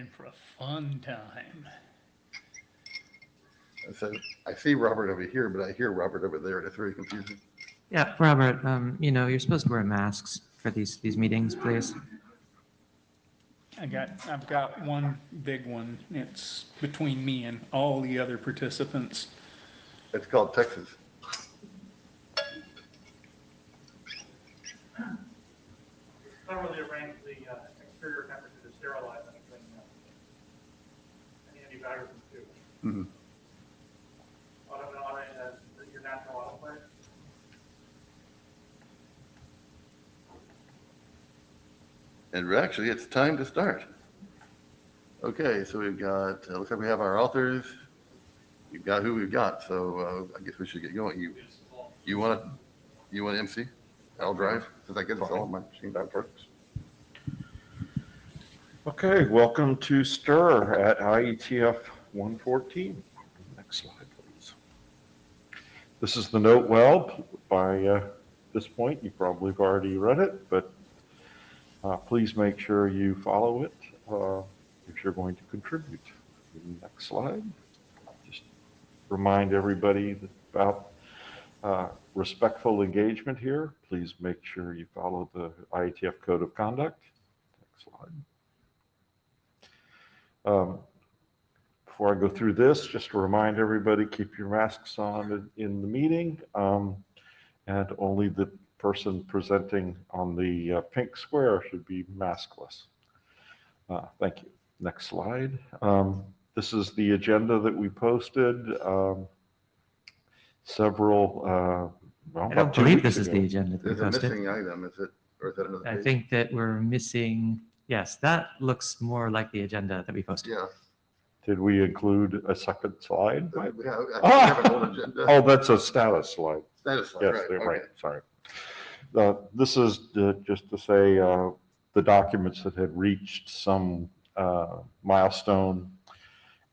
in for a fun time. So I see Robert over here, but I hear Robert over there, and it's very confusing. Yeah, Robert, you're supposed to wear masks for these meetings, please. I've got one big one. It's between me and all the other participants. It's called Texas. Thoroughly arrange the exterior temperature to sterilize anything, any antivirus too. Mm-hmm. Your natural autoclave. And actually, it's time to start. Okay, so we've got, looks like we have our authors. We've got who we've got, so I guess we should get going. You want to MC? I'll drive, since I get this all on my machine that works. Okay, welcome to Stir at Ietf114. Next slide, please. This is the note well. By this point, you probably have already read it, but please make sure you follow it if you're going to contribute. Next slide. Just remind everybody about respectful engagement here. Please make sure you follow the IETF Code of Conduct. Next slide. Before I go through this, just to remind everybody, keep your masks on in the meeting, and only the person presenting on the pink square should be maskless. Thank you. Next slide. This is the agenda that we posted several, I don't believe this is the agenda that we There's a posted. missing item, is it? Or is that another I page? think that we're missing, yes, that looks more like the agenda that we posted. Yeah. Did we include a second slide? We have an old agenda. Oh, that's a status slide. Status slide, Yes, right. they're Okay. right, sorry. This is just to say the documents that had reached some milestone,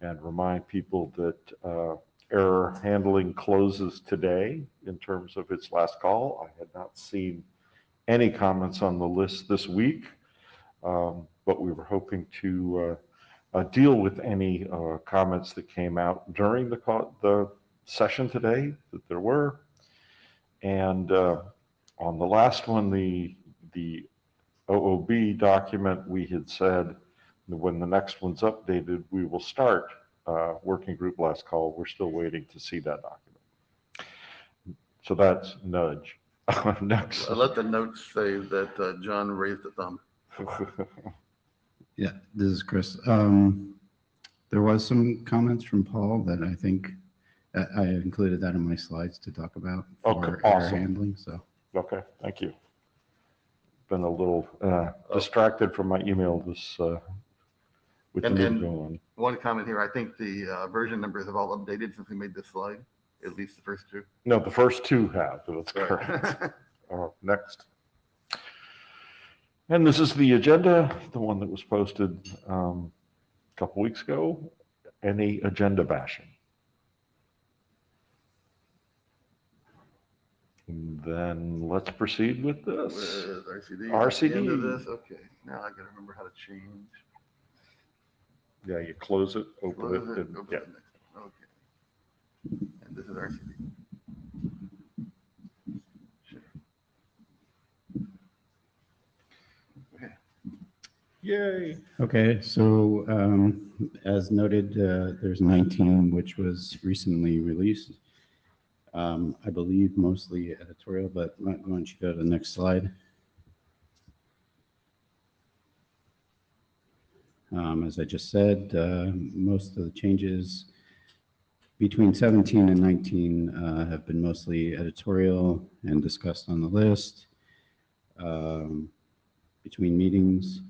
and remind people that error handling closes today in terms of its last call. I had not seen any comments on the list this week, but we were hoping to deal with any comments that came out during the session today, that there were. And on the last one, the OOB document, we had said that when the next one's updated, we will start working group last call. We're still waiting to see that document. So that's nudge. Next. I let the notes say that John raised a thumb. Yeah, this is Chris. There was some comments from Paul that I think I included that in my slides to talk about for Okay, error awesome. handling. So Okay, thank you. Been a little distracted from my email this with the move going on. One comment here, I think the version numbers have all updated since we made this slide, at least the first two. No, the first two have, that's correct. Right. Next. And this is the agenda, the one that was posted a couple weeks ago. Any agenda bashing? And then let's proceed with this. With RCD. RCD. At the end of this, okay. Now I gotta remember how to change. Yeah, you close it, open Close it, it, and open yeah. the next one. Okay. And this is RCD. Sure. Okay. Yay. okay, so as noted, there's 19 which was recently released. I believe mostly editorial, but why don't you go to the next slide? As I just said, most of the changes between 17 and 19 have been mostly editorial and discussed on the list. Between meetings,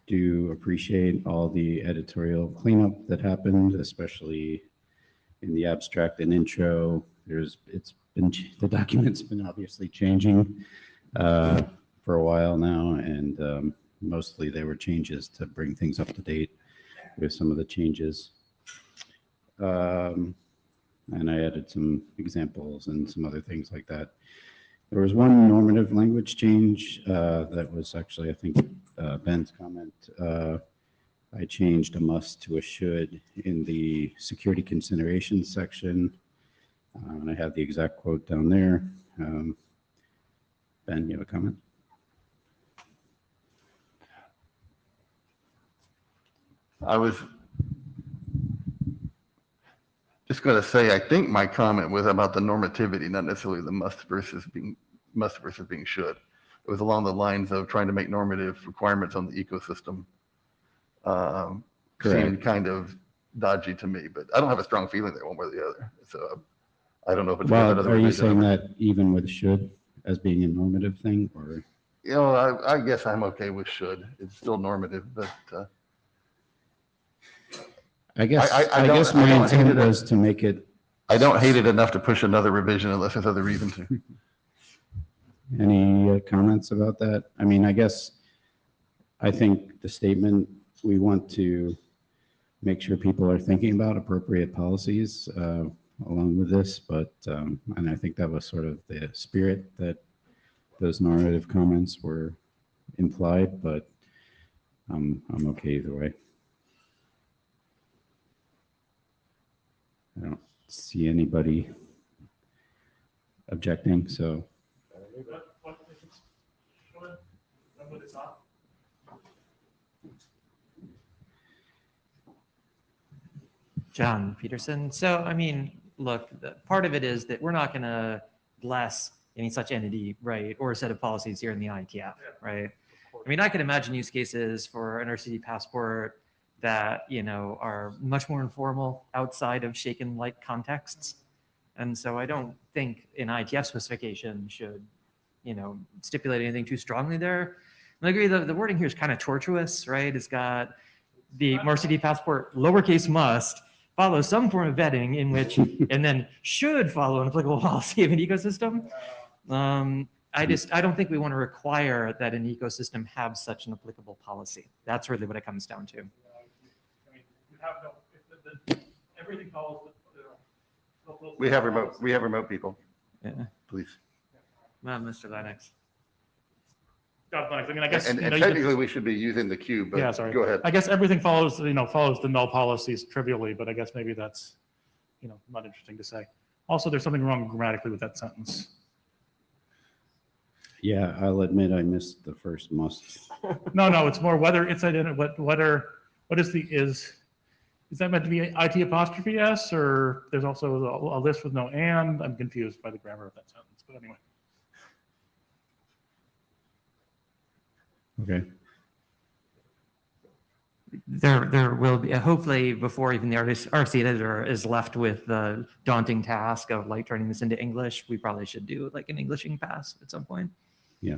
do appreciate all the editorial cleanup that happened, especially in the abstract and intro. The document's been obviously changing for a while now, and mostly they were changes to bring things up to date with some of the changes. And I added some examples and some other things like that. There was one normative language change that was actually, I think, Ben's comment. I changed a must to a should in the security considerations section. And I have the exact quote down there. Ben, you have a comment? I was just going to say, I think my comment was about the normativity, not necessarily the must versus being should. It was along the lines of trying to make normative requirements on the ecosystem. Seemed kind of dodgy to me, but I don't have a strong feeling there one way or the other. So I don't know if it's worth Well, another are you revision. saying that even with should as being a normative thing, or? You know, I guess I'm okay with should. It's still normative, but I guess, I I don't- guess I my don't hate intent it. was to make it. I don't hate it enough to push another revision unless there's other reason to. Any comments about that? I mean, I guess, I think the statement, we want to make sure people are thinking about appropriate policies along with this, but, and I think that was sort of the spirit that those normative comments were implied, but I'm okay either way. I don't see anybody objecting, so. What if it's should, and what it's not? John Peterson. So, I mean, look, part of it is that we're not going to bless any such entity, right, or a set of policies here in the IETF, right? I mean, I can imagine use cases for an RCD passport that, you know, are much more informal outside of shaken-like contexts. And so I don't think an IETF specification should, you know, stipulate anything too strongly there. And I agree, the wording here is kind of tortuous, right? It's got the RCD passport lowercase must follow some form of vetting in which, and then should follow an applicable policy of an ecosystem. I don't think we want to require that an ecosystem have such an applicable policy. That's really what it comes down to. I mean, you have no, everything follows the. We have remote people, Yeah. please. Mr. Lennox. I mean, I guess. And you know, you could- technically we should be using the cube, Yeah, but sorry. go ahead. I guess everything follows the null policies trivially, but I guess maybe that's, not interesting to say. Also, there's something wrong grammatically with that sentence. Yeah, I'll admit I missed the first must. No, it's more whether it's what is that meant to be IT apostrophe S, or there's also a list with no and? I'm confused by the grammar of that sentence, but anyway. Okay. There will be, hopefully before even the RC editor is left with the daunting task of like turning this into English, we probably should do like an Englishing pass at some point. Yeah.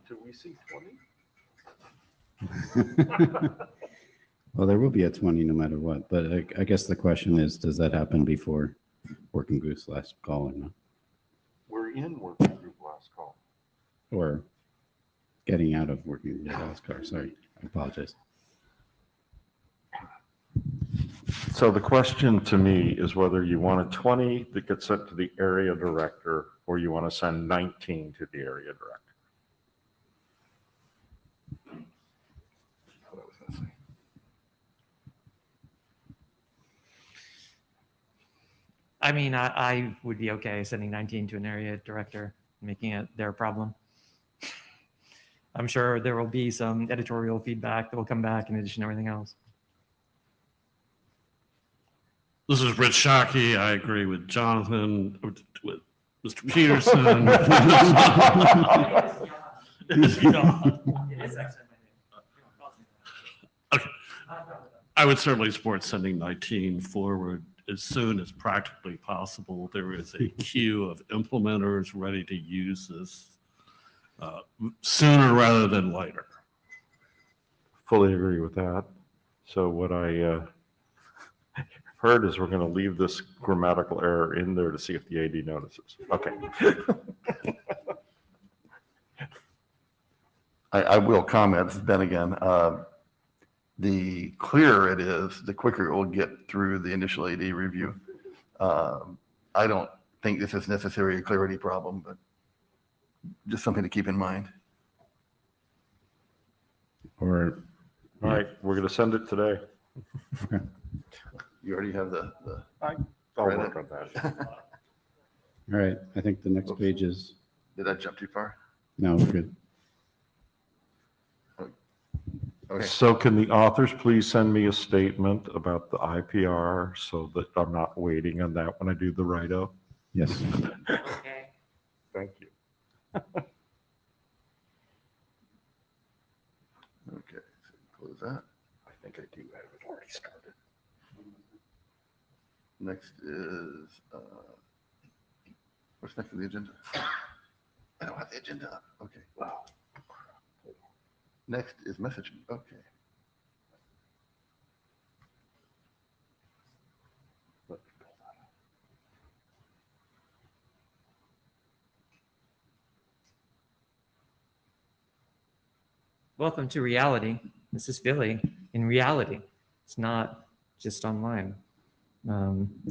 Do we see 20? Well, there will be a 20 no matter what, but I guess the question is, does that happen before Working Group's last call or not? We're in working group last call. Or getting out of Working Group last call, sorry, I apologize. So the question to me is whether you want a 20 that gets sent to the area director or you want to send 19 to the area director. What I was gonna say. I mean, I would be okay sending 19 to an area director, making it their problem. I'm sure there will be some editorial feedback that will come back in addition to everything else. This is Rich Shockey. I agree with Jonathan, with Mr. Peterson. Okay. I would certainly support sending 19 forward as soon as practically possible. There is a queue of implementers ready to use this sooner rather than later. Fully agree with that. So what I heard is we're going to leave this grammatical error in there to see if the AD notices. Okay. I will comment then again. The clearer it is, the quicker it will get through the initial AD review. I don't think this is necessarily a clarity problem, but just something to keep in mind. Or, All right, we're going to send it today. You already have the, I'll Right. work on that. all right, I think the next page is, did I jump too far? no, we're good. Okay. So can the authors please send me a statement about the IPR so that I'm not waiting on that when I do the write-up? Yes. Okay. Thank you. Okay, so close that. I think I do have it already started. Next is, what's next on the agenda? I don't have the agenda up. Okay. Wow. Next is messaging. Okay. Welcome to reality. This is Philly in reality. It's not just online,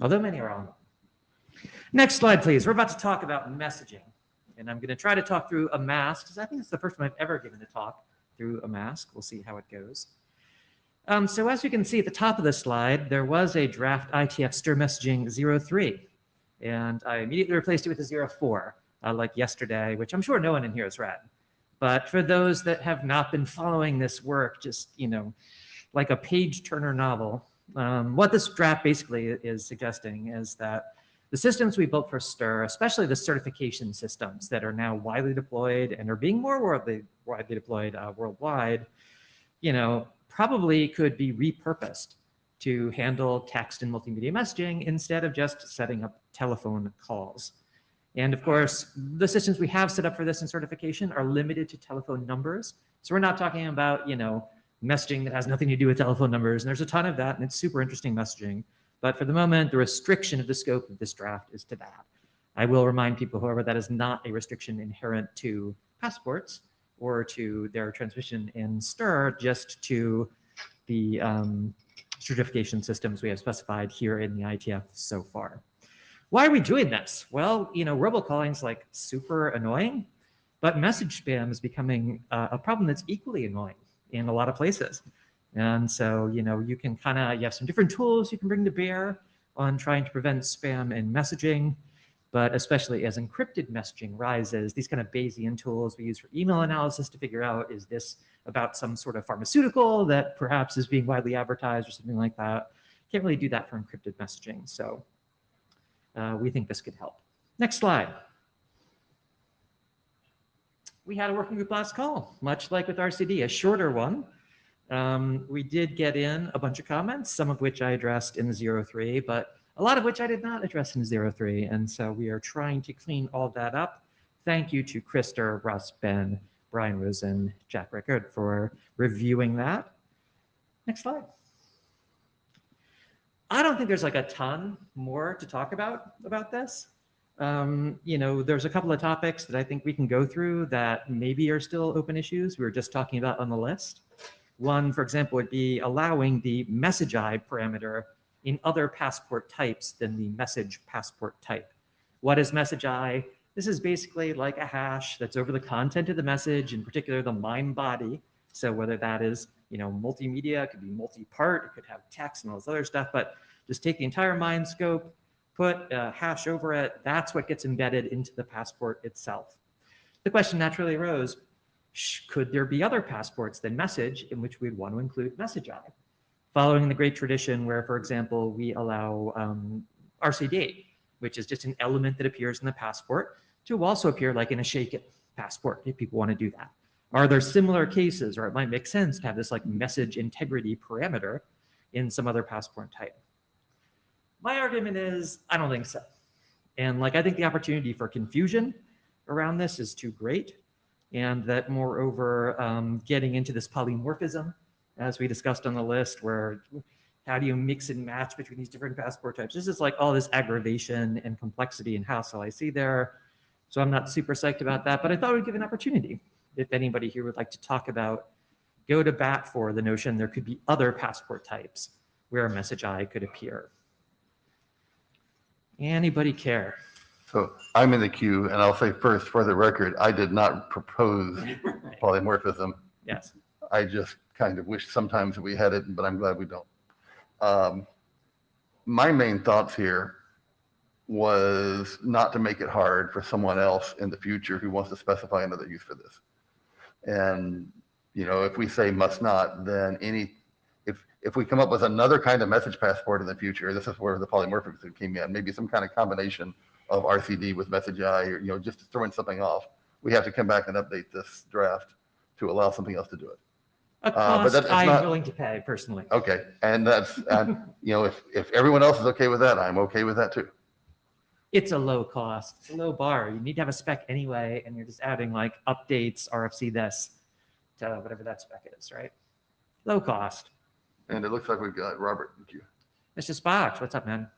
although many are online. Next slide, please. We're about to talk about messaging. And I'm going to try to talk through a mask, because I think it's the first time I've ever given a talk through a mask. We'll see how it goes. So as you can see at the top of the slide, there was a draft ITF Stir messaging 03. And I immediately replaced it with a 04, like yesterday, which I'm sure no one in here has read. But for those that have not been following this work, just, like a page-turner novel, what this draft basically is suggesting is that the systems we built for Stir, especially the certification systems that are now widely deployed and are being more widely deployed worldwide, probably could be repurposed to handle text and multimedia messaging instead of just setting up telephone calls. And of course, the systems we have set up for this in certification are limited to telephone numbers. So we're not talking about, messaging that has nothing to do with telephone numbers. And there's a ton of that, and it's super interesting messaging. But for the moment, the restriction of the scope of this draft is to that. I will remind people, however, that is not a restriction inherent to passports or to their transmission in Stir, just to the certification systems we have specified here in the ITF so far. Why are we doing this? Well, robocalling is like super annoying, but message spam is becoming a problem that's equally annoying in a lot of places. And so, you can you have some different tools you can bring to bear on trying to prevent spam in messaging, but especially as encrypted messaging rises, these kind of Bayesian tools we use for email analysis to figure out, is this about some sort of pharmaceutical that perhaps is being widely advertised or something like that? Can't really do that for encrypted messaging. So we think this could help. Next slide. We had a working group last call, much like with RCD, a shorter one. We did get in a bunch of comments, some of which I addressed in the 03, but a lot of which I did not address in the 03. And so we are trying to clean all that up. Thank you to Krister, Russ, Ben, Brian Rosen, Jack Rickard for reviewing that. Next slide. I don't think there's like a ton more to talk about this. There's a couple of topics that I think we can go through that maybe are still open issues we were just talking about on the list. One, for example, would be allowing the message I parameter in other passport types than the message passport type. What is message I? This is basically like a hash that's over the content of the message, in particular the MIME body. So whether that is, multimedia, it could be multi-part, it could have text and all this other stuff, but just take the entire MIME scope, put a hash over it, that's what gets embedded into the passport itself. The question naturally arose, could there be other passports than message in which we'd want to include message I? Following the great tradition where, for example, we allow RCD, which is just an element that appears in the passport, to also appear like in a SHAKE-IT passport, if people want to do that. Are there similar cases, or it might make sense to have this like message integrity parameter in some other passport type? My argument is, I don't think so. And I think the opportunity for confusion around this is too great. And that moreover, getting into this polymorphism, as we discussed on the list, where how do you mix and match between these different passport types? This is like all this aggravation and complexity and hassle I see there. So I'm not super psyched about that, but I thought we'd give an opportunity. If anybody here would like to talk about, go to bat for the notion there could be other passport types where a message I could appear. Anybody care? So I'm in the queue, and I'll say first, for the record, I did not propose polymorphism. Yes. I just kind of wish sometimes that we had it, but I'm glad we don't. My main thoughts here was not to make it hard for someone else in the future who wants to specify another use for this. And, you know, if we say must not, then if we come up with another kind of message passport in the future, this is where the polymorphism came in, maybe some kind of combination of RCD with message I, or, you know, just throwing something off. We have to come back and update this draft to allow something else to do it. A but cost that's I'm not- willing to pay personally. Okay, and that's, you know, if everyone else is okay with that, I'm okay with that too. It's a low cost, it's a low bar. You need to have a spec anyway, and you're just adding like updates, RFC this to whatever that spec is, right? Low cost. And it looks like we've got Robert in queue. Mr. Spock, what's up, man?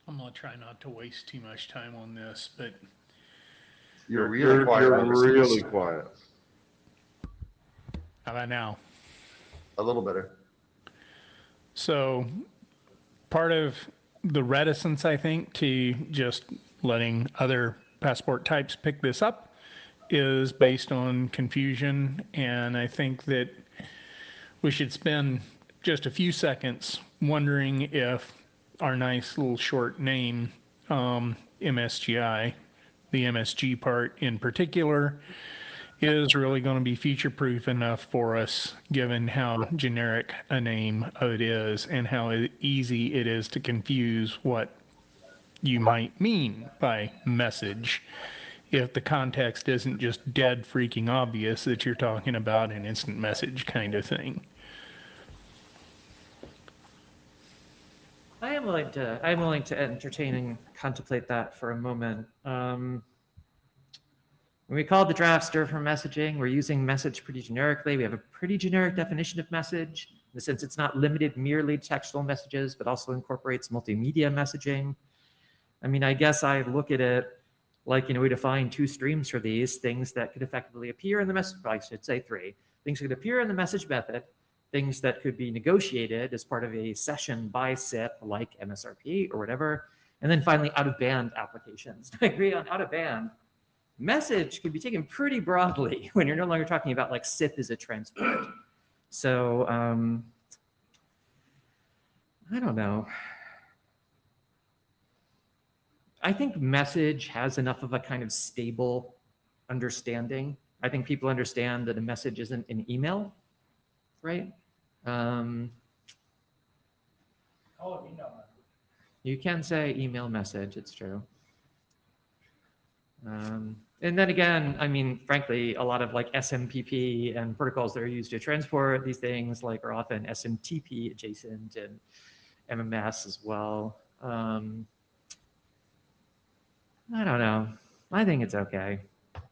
I'm gonna try not to waste too much time on this, but You're really quiet. You're Robert. really quiet. how about now? A little better. So part of the reticence, I think, to just letting other passport types pick this up is based on confusion. And I think that we should spend just a few seconds wondering if our nice little short name, MSGI, the MSG part in particular, is really going to be feature-proof enough for us, given how generic a name it is and how easy it is to confuse what you might mean by message, if the context isn't just dead freaking obvious that you're talking about an instant message kind of thing. I'm willing to entertain and contemplate that for a moment. When we call the draft stir for messaging, we're using message pretty generically. We have a pretty generic definition of message in the sense it's not limited merely to textual messages, but also incorporates multimedia messaging. I mean, I guess I look at it like, you know, we define two streams for these things that could effectively appear in the message, I should say three, things that could appear in the message method, things that could be negotiated as part of a session by SIP like MSRP or whatever, and then finally out of band applications. I agree on out of band. Message can be taken pretty broadly when you're no longer talking about like SIP as a transport. So I don't know. I think message has enough of a kind of stable understanding. I think people understand that a message isn't an email, right? You can say email message, it's true. And then again, I mean, frankly, a lot of like SMPP and protocols that are used to transport these things like are often SMTP adjacent and MMS as well. I don't know. I think it's okay.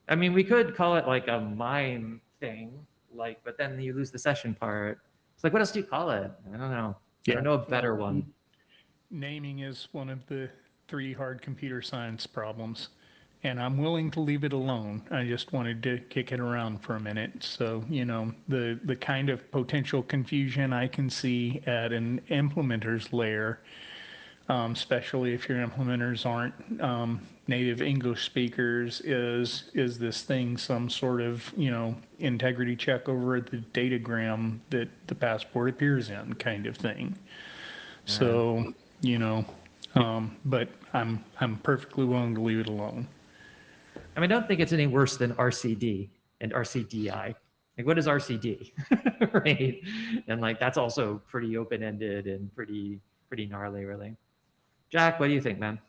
I mean, we could call it like a MIME thing, like, but then you lose the session part. It's like, what else do you call it? I don't know. I don't know a better one. Naming is one of the 3 hard computer science problems, and I'm willing to leave it alone. I just wanted to kick it around for a minute. So, you know, the kind of potential confusion I can see at an implementer's layer, especially if your implementers aren't native English speakers, is this thing some sort of, you know, integrity check over the datagram that the passport appears in kind of thing. So, you know, but I'm perfectly willing to leave it alone. I mean, I don't think it's any worse than RCD and RCDI. Like, what is RCD, right? And like, that's also pretty open-ended and pretty gnarly, really. Jack, what do you think, man?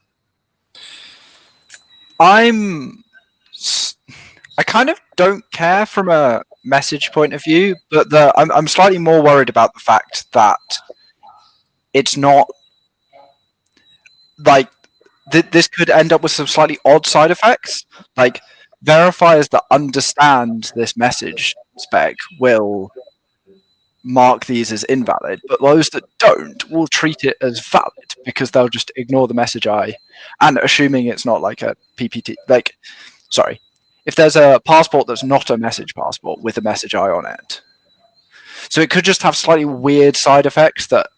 I kind of don't care from a message point of view, but I'm slightly more worried about the fact that it's not like this could end up with some slightly odd side effects. Like verifiers that understand this message spec will mark these as invalid, but those that don't will treat it as valid because they'll just ignore the message I, and assuming it's not like a PPT, like, sorry, if there's a passport that's not a message passport with a message I on it. So it could just have slightly weird side effects that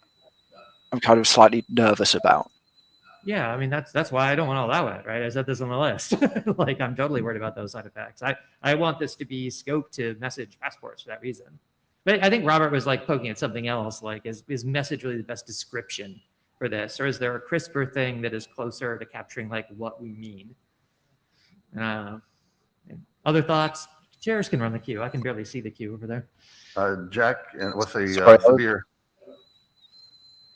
I'm kind of slightly nervous about. Yeah, I mean that's why I don't want to allow it, right? I said this on the list. Like I'm totally worried about those side effects. I want this to be scoped to message passports for that reason. But I think Robert was like poking at something else, like is message really the best description for this, or is there a crisper thing that is closer to capturing like what we mean? Other thoughts? Chairs can run the queue. I can barely see the queue over there. Jack, and let's say Sorry, Sabir.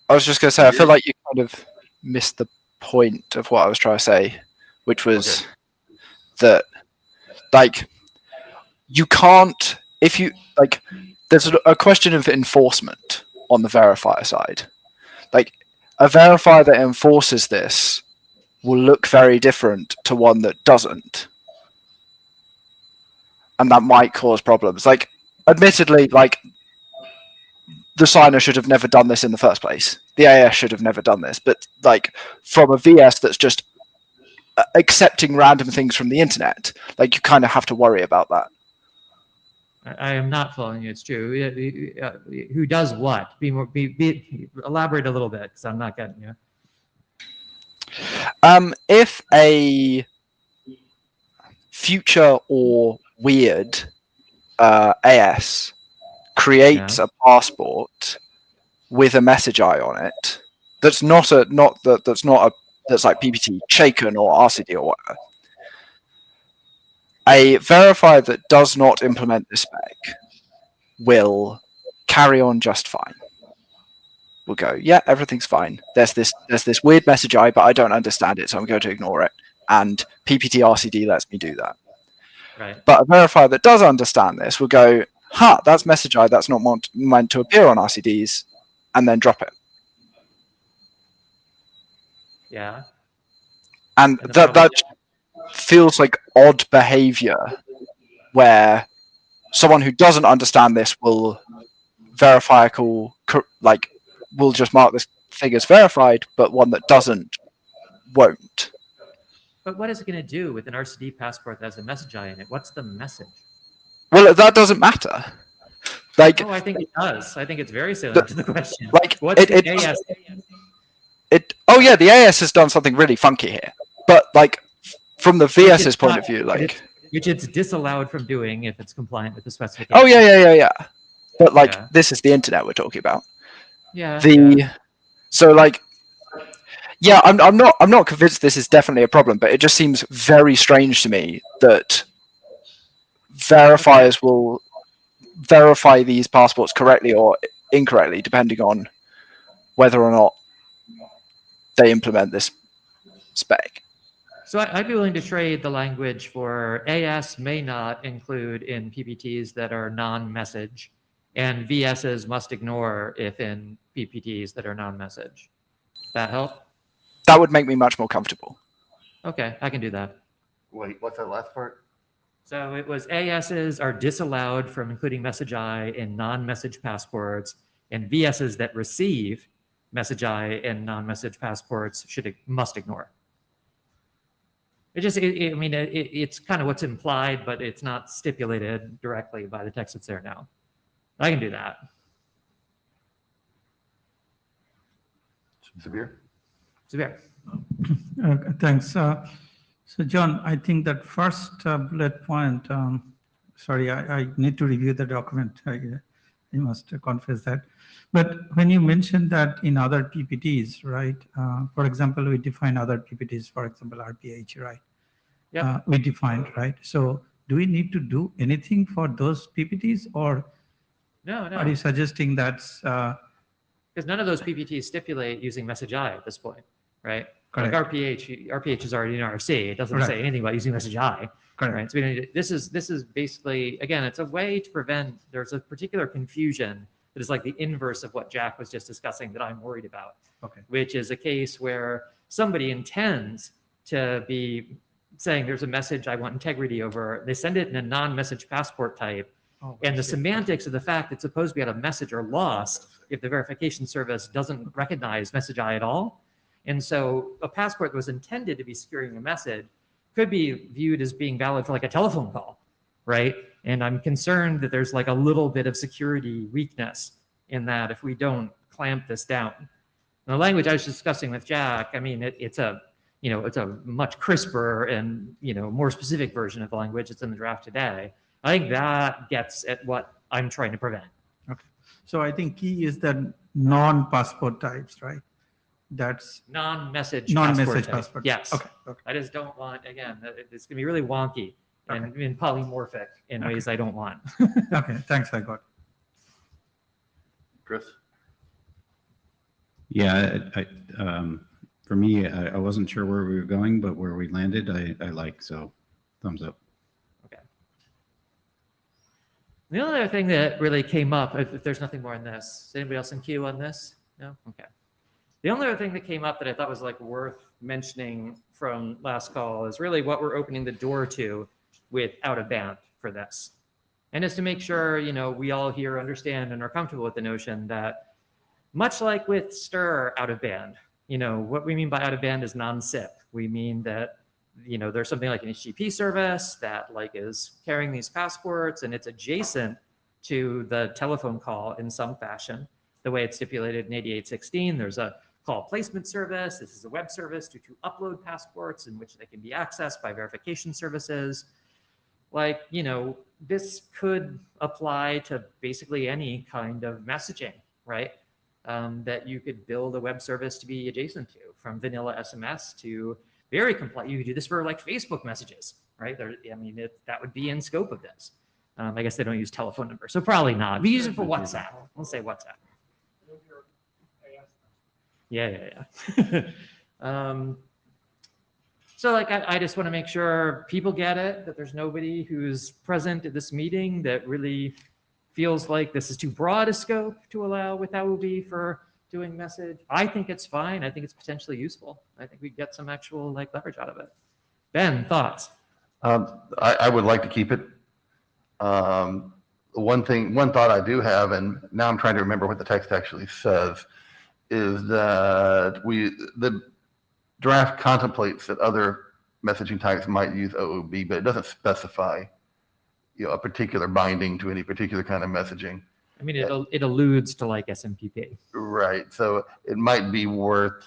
I was just going to say, I feel like you kind of missed the point of what I was trying to say, which was that, like, you can't, if you, like, there's a question of enforcement on the verifier side. Like, a verifier that enforces this will look very different to one that doesn't. And that might cause problems. Like, admittedly, like, the signer should have never done this in the first place. The AS should have never done this. But, like, from a VS that's just accepting random things from the internet, like, you kind of have to worry about that. I am not following you. It's true. Who does what? Elaborate a little bit, because I'm not getting you. If a future or weird AS creates a passport with a message eye on it, that's like PPT shaken or RCD or whatever. A verifier that does not implement this spec will carry on just fine. We'll go, yeah, everything's fine. There's this weird message eye, but I don't understand it, so I'm going to ignore it. And PPT RCD lets me do that. Right. But a verifier that does understand this will go, that's message eye, that's not meant to appear on RCDs, and then drop it. Yeah. And that feels like odd behavior where someone who doesn't understand this will will just mark this thing as verified, but one that doesn't won't. But what is it going to do with an RCD passport that has a message eye in it? What's the message? Well, that doesn't matter. Like, I think it does. I think it's very salient to the question. Like, what's the AS? Oh yeah, the AS has done something really funky here. But like, from the VS's point of view, like, which it's disallowed from doing if it's compliant with the specification. Oh yeah. But like, this is the internet we're talking about. Yeah. So like, yeah, I'm not convinced this is definitely a problem, but it just seems very strange to me that verifiers will verify these passports correctly or incorrectly, depending on whether or not they implement this spec. So I'd be willing to trade the language for AS may not include in PPTs that are non-message, and VSs must ignore if in PPTs that are non-message. That help? That would make me much more comfortable. Okay, I can do that. Wait, what's that last part? So it was ASs are disallowed from including message eye in non-message passports, and VSs that receive message eye in non-message passports must ignore. It's kind of what's implied, but it's not stipulated directly by the text that's there now. I can do that. Sabir? Thanks. So John, I think that first bullet point, sorry, I need to review the document. I must confess that. But when you mentioned that in other PPTs, right? For example, we define other PPTs, for example, RPH, right? Yeah. We defined, right? So do we need to do anything for those PPTs, or No. are you suggesting that's... Because none of those PPTs stipulate using message eye at this point, right? Correct. Like RPH is already in RFC. It doesn't say anything about using message eye. Correct. Right? So we don't need to, this is basically, again, it's a way to prevent, there's a particular confusion that is like the inverse of what Jack was just discussing that I'm worried about. Okay. Which is a case where somebody intends to be saying there's a message I want integrity over. They send it in a non-message passport type. And the semantics of the fact that suppose we had a message are lost if the verification service doesn't recognize message eye at all. And so a passport that was intended to be securing a message could be viewed as being valid for like a telephone call, right? And I'm concerned that there's like a little bit of security weakness in that if we don't clamp this down. And the language I was discussing with Jack, I mean, it's a, you know, it's a much crisper and, you know, more specific version of the language that's in the draft today. I think that gets at what I'm trying to prevent. Okay. So I think key is the non-passport types, right? That's Non-message non-message type. passport. Yes. Okay. Okay. I just don't want, again, it's going to be really wonky and polymorphic in ways I don't want. Okay. Thanks. I got. Chris? Yeah, for me, I wasn't sure where we were going, but where we landed, I like, so thumbs up. Okay. The only other thing that really came up, if there's nothing more on this, is anybody else in queue on this? No? Okay. The only other thing that came up that I thought was like worth mentioning from last call is really what we're opening the door to with out of band for this. And is to make sure, you know, we all here understand and are comfortable with the notion that much like with Stir out of band, you know, what we mean by out of band is non-SIP. We mean that, you know, there's something like an HTTP service that like is carrying these passports and it's adjacent to the telephone call in some fashion. The way it's stipulated in 8816, there's a call placement service. This is a web service to upload passports in which they can be accessed by verification services. Like, you know, this could apply to basically any kind of messaging, right? That you could build a web service to be adjacent to, from vanilla SMS to very complex. You could do this for like Facebook messages, right? There, I mean, that would be in scope of this. I guess they don't use telephone numbers, so probably not. We use it for WhatsApp. Let's say WhatsApp. Yeah. So like, I just want to make sure people get it, that there's nobody who's present at this meeting that really feels like this is too broad a scope to allow with OOB for doing message. I think it's fine. I think it's potentially useful. I think we get some actual like leverage out of it. Ben, thoughts? I would like to keep it. One thought I do have, and now I'm trying to remember what the text actually says, is that the draft contemplates that other messaging types might use OOB, but it doesn't specify, you know, a particular binding to any particular kind of messaging. I mean, it alludes to like SMTP. Right. So it might be worth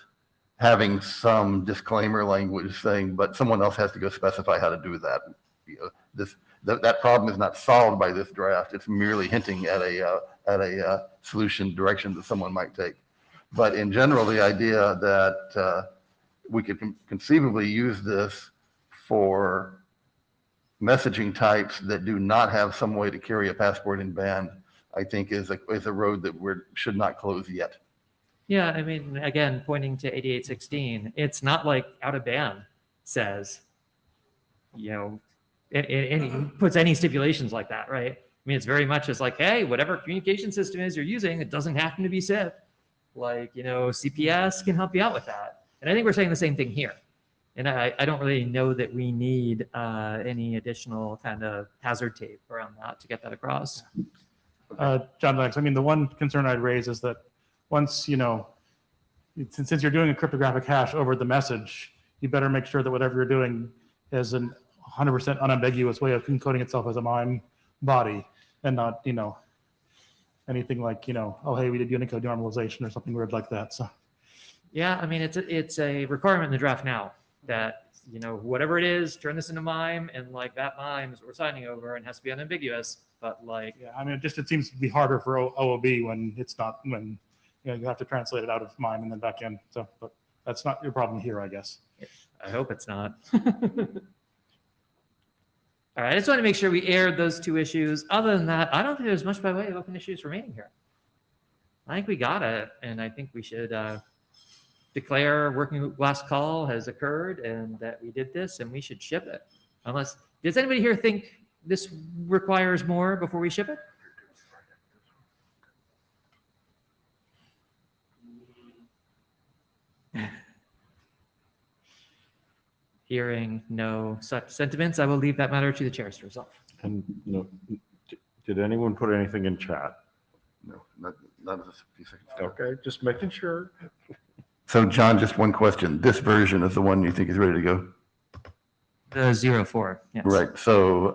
having some disclaimer language saying, but someone else has to go specify how to do that. You know, that problem is not solved by this draft. It's merely hinting at a solution direction that someone might take. But in general, the idea that we could conceivably use this for messaging types that do not have some way to carry a passport in band, I think is a road that should not close yet. Yeah, I mean, again, pointing to 8816, it's not like out of band says, you know, it puts any stipulations like that, right? I mean, it's very much as like, hey, whatever communication system is you're using, it doesn't happen to be SIP. Like, you know, CPS can help you out with that. And I think we're saying the same thing here. And I don't really know that we need any additional kind of hazard tape around that to get that across. John Lennox, I mean, the one concern I'd raise is that once, you know, since you're doing a cryptographic hash over the message, you better make sure that whatever you're doing is an 100% unambiguous way of encoding itself as a MIME body and not, you know, anything like, you know, oh, hey, we did Unicode normalization or something weird like that. So. Yeah, I mean, it's a requirement in the draft now that, you know, whatever it is, turn this into MIME, and like that MIME is what we're signing over and has to be unambiguous. But like, yeah, I mean, it seems to be harder for OOB when it's not, when, you know, you have to translate it out of MIME and then back in. So, but that's not your problem here, I guess. I hope it's not. All right, I just want to make sure we aired those two issues. Other than that, I don't think there's much by way of open issues remaining here. I think we got it, and I think we should declare working last call has occurred and that we did this and we should ship it. Unless, does anybody here think this requires more before we ship it? Hearing no such sentiments, I will leave that matter to the chair to resolve. And no, did anyone put anything in chat? No, not a few seconds. Okay, just making sure. So John, just one question. This version is the one you think is ready to go? The 04, yes. Right. So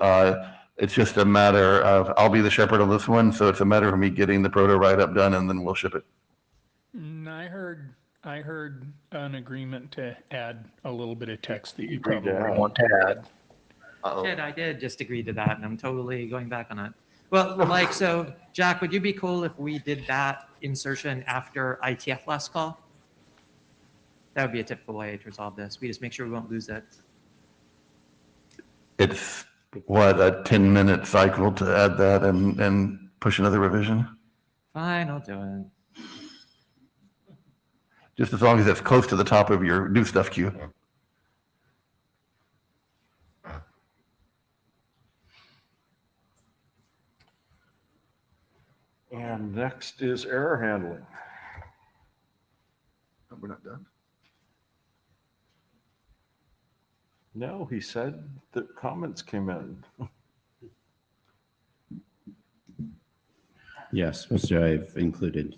it's just a matter of, I'll be the shepherd on this one. So it's a matter of me getting the proto write-up done and then we'll ship it. I I heard an agreement to add a little bit of text that you Agreed to probably add. want to add. Uh-oh. Shit, I did just agree to that, and I'm totally going back on it. Well, like, so, Jack, would you be cool if we did that insertion after ITF last call? That would be a typical way to resolve this. We just make sure we won't lose it. It's what, a 10-minute cycle to add that and push another revision? Fine, I'll do it. Just as long as it's close to the top of your new stuff queue. And next is error handling. Oh, we're not done. No, he said that comments came in. Yes, which I've included.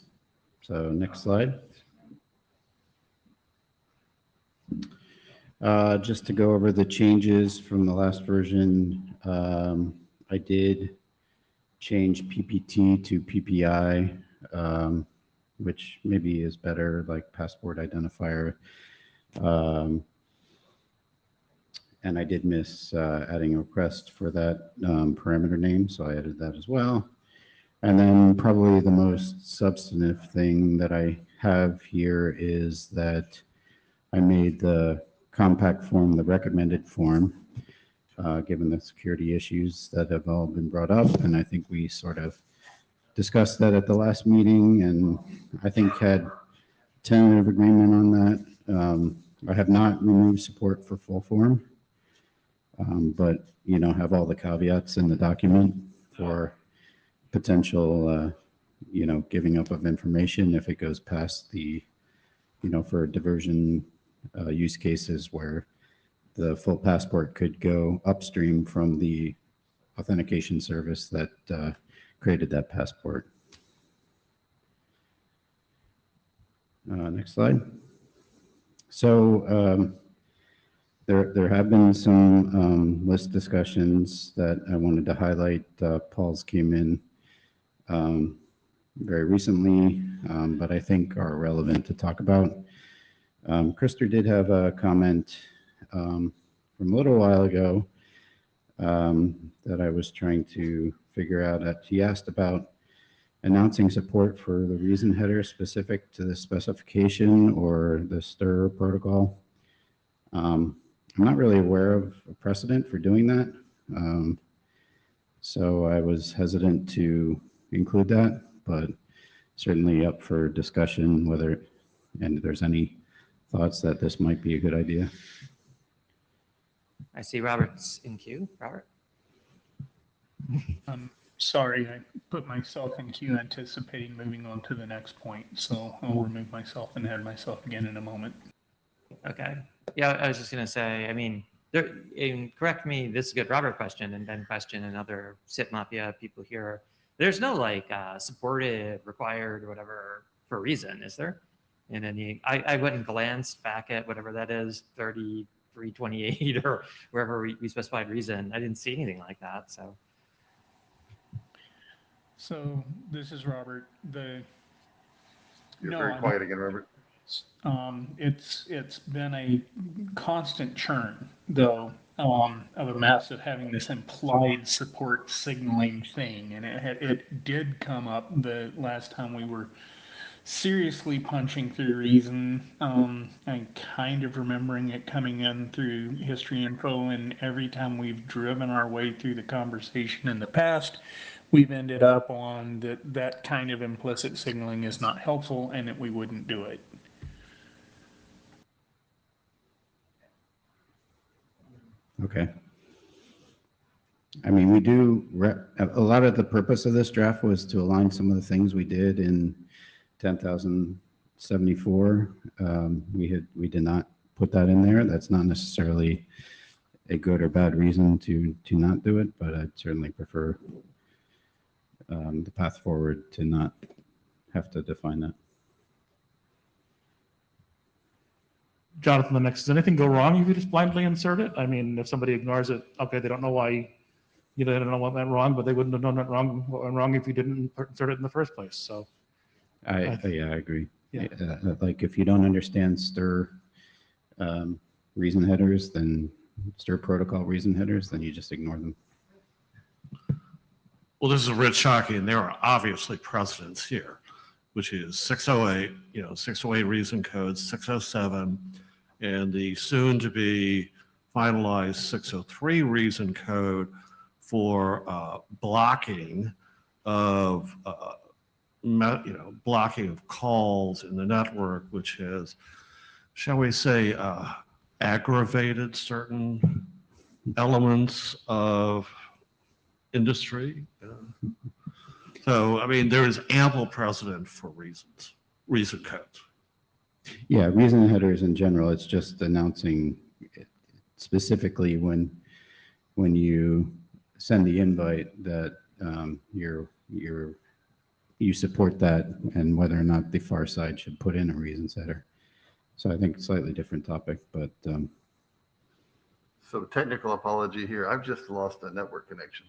So next slide. Just to go over the changes from the last version, I did change PPT to PPI, which maybe is better, like passport identifier. And I did miss adding a request for that parameter name, so I added that as well. And then probably the most substantive thing that I have here is that I made the compact form the recommended form, given the security issues that have all been brought up. And I think we sort of discussed that at the last meeting, and I think had tentative agreement on that. I have not removed support for full form, but, you know, have all the caveats in the document for potential, you know, giving up of information if it goes past the, you know, for diversion use cases where the full passport could go upstream from the authentication service that created that passport. Next slide. So there have been some list discussions that I wanted to highlight. Paul's came in very recently, but I think are relevant to talk about. Krister did have a comment from a little while ago that I was trying to figure out. He asked about announcing support for the reason header specific to the specification or the Stir protocol. I'm not really aware of a precedent for doing that. So I was hesitant to include that, but certainly up for discussion whether, and if there's any thoughts that this might be a good idea. I see Robert's in queue. Robert? I'm sorry, I put myself in queue anticipating moving on to the next point, so I'll remove myself and add myself again in a moment. Okay. Yeah, I was just going to say, I mean, there, and correct me, this is a good Robert question and Ben question and other SIP Mafia people here. There's no like supported, required, or whatever for a reason, is there? And any, I went and glanced back at whatever that is, 3328 or wherever we specified reason. I didn't see anything like that. So this is Robert. You're No, very I'm- quiet again, Robert. It's been a constant churn, though, of a massive having this implied support signaling thing, and it did come up the last time we were seriously punching through reason. I'm kind of remembering it coming in through history info, and every time we've driven our way through the conversation in the past, we've ended up on that kind of implicit signaling is not helpful and that we wouldn't do it. Okay. I mean, we do, a lot of the purpose of this draft was to align some of the things we did in 10,074. We did not put that in there. That's not necessarily a good or bad reason to not do it, but I'd certainly prefer the path forward to not have to define that. Jonathan, the next, does anything go wrong if you just blindly insert it? I mean, if somebody ignores it, okay, they don't know why, you know, they don't know what went wrong, but they wouldn't have known what went wrong if you didn't insert it in the first place, so. Yeah, I agree. Yeah. Like if you don't understand Stir reason headers, then Stir protocol reason headers, then you just ignore them. Well, this is Rich Shockey, and there are obviously precedents here, which is 608, 608 reason codes, 607, and the soon-to-be finalized 603 reason code for blocking of, blocking of calls in the network, which has, shall we say, aggravated certain elements of industry. So, I mean, there is ample precedent for reason codes. Yeah, reason headers in general, it's just announcing specifically when you send the invite that you support that, and whether or not the far side should put in a reasons header. So I think slightly different topic, but So technical apology here. I've just lost a network connection,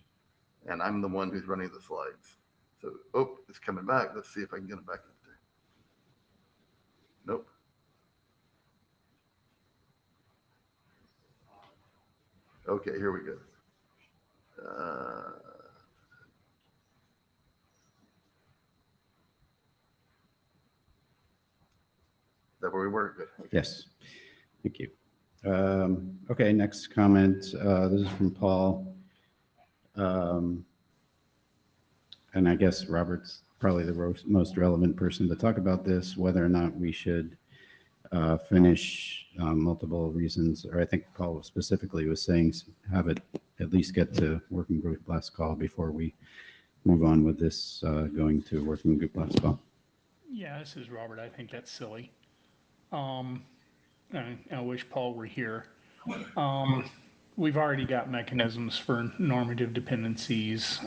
and I'm the one who's running the slides. So, oh, it's coming back. Let's see if I can get it back up there. Nope. Okay, here we go. Is that where we were? Good. Okay. yes, thank you. Okay, next comment. This is from Paul. And I guess Robert's probably the most relevant person to talk about this, whether or not we should finish multiple reasons, or I think Paul specifically was saying have it at least get to working group last call before we move on with this going to working group last call. Yeah, this is Robert. I think that's silly. I wish Paul were here. We've already got mechanisms for normative dependencies,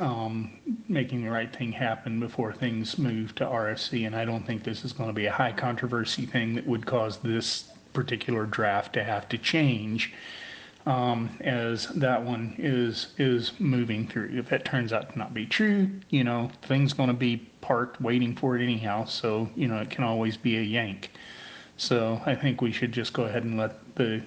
making the right thing happen before things move to RFC, and I don't think this is going to be a high controversy thing that would cause this particular draft to have to change, as that one is moving through. If it turns out to not be true, thing's going to be parked waiting for it anyhow, so it can always be a yank. So I think we should just go ahead and let the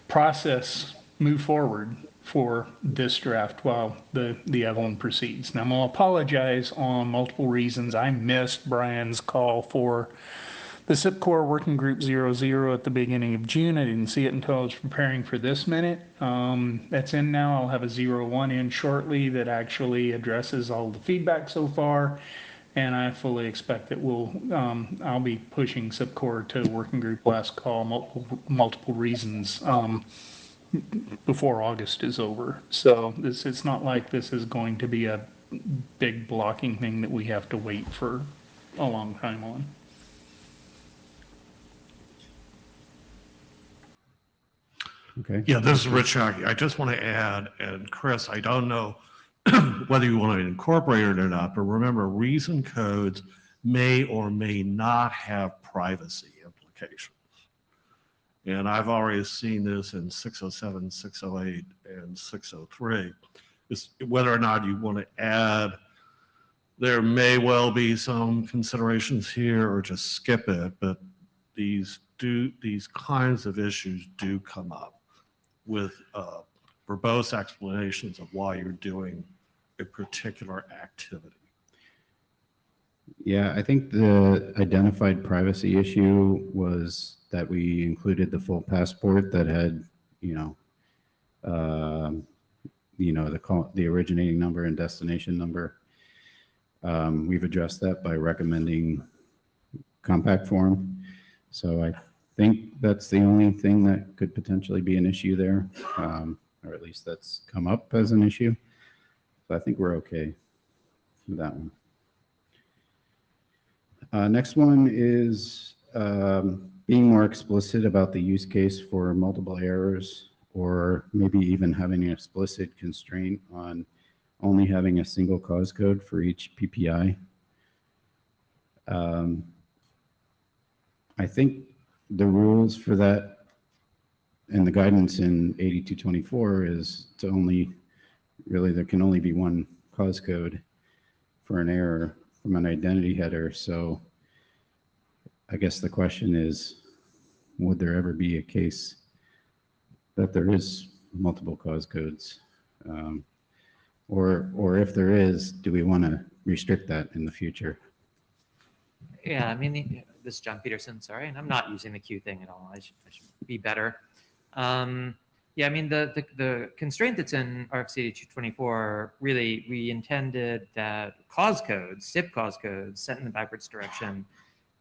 process move forward for this draft while the Evelyn proceeds. Now, I'm going to apologize on multiple reasons. I missed Brian's call for the SIP Core Working Group 00 at the beginning of June. I didn't see it until I was preparing for this minute. That's in now. I'll have a 01 in shortly that actually addresses all the feedback so far. And I fully expect that I'll be pushing SIP Core to Working Group last call, multiple reasons, before August is over. So it's not like this is going to be a big blocking thing that we have to wait for a long time on. Okay. Yeah, this is Rich Shockey. I just want to add, and Chris, I don't know whether you want to incorporate it or not, but remember, reason codes may or may not have privacy implications. And I've already seen this in 607, 608, and 603. It's whether or not you want to add, there may well be some considerations here or just skip it, but these kinds of issues do come up with verbose explanations of why you're doing a particular activity. Yeah, I think the identified privacy issue was that we included the full passport that had, the originating number and destination number. We've addressed that by recommending compact form. So I think that's the only thing that could potentially be an issue there, or at least that's come up as an issue. So I think we're okay with that one. Next one is being more explicit about the use case for multiple errors, or maybe even having an explicit constraint on only having a single cause code for each PPI. I think the rules for that and the guidance in 8224 is to there can only be one cause code for an error from an identity header. So I guess the question is, would there ever be a case that there is multiple cause codes? Or if there is, do we want to restrict that in the future? Yeah, I mean, this is John Peterson, sorry, and I'm not using the Q thing at all. I should be better. Yeah, I mean, the constraint that's in RFC 224, really, we intended that cause codes, SIP cause codes sent in the backwards direction,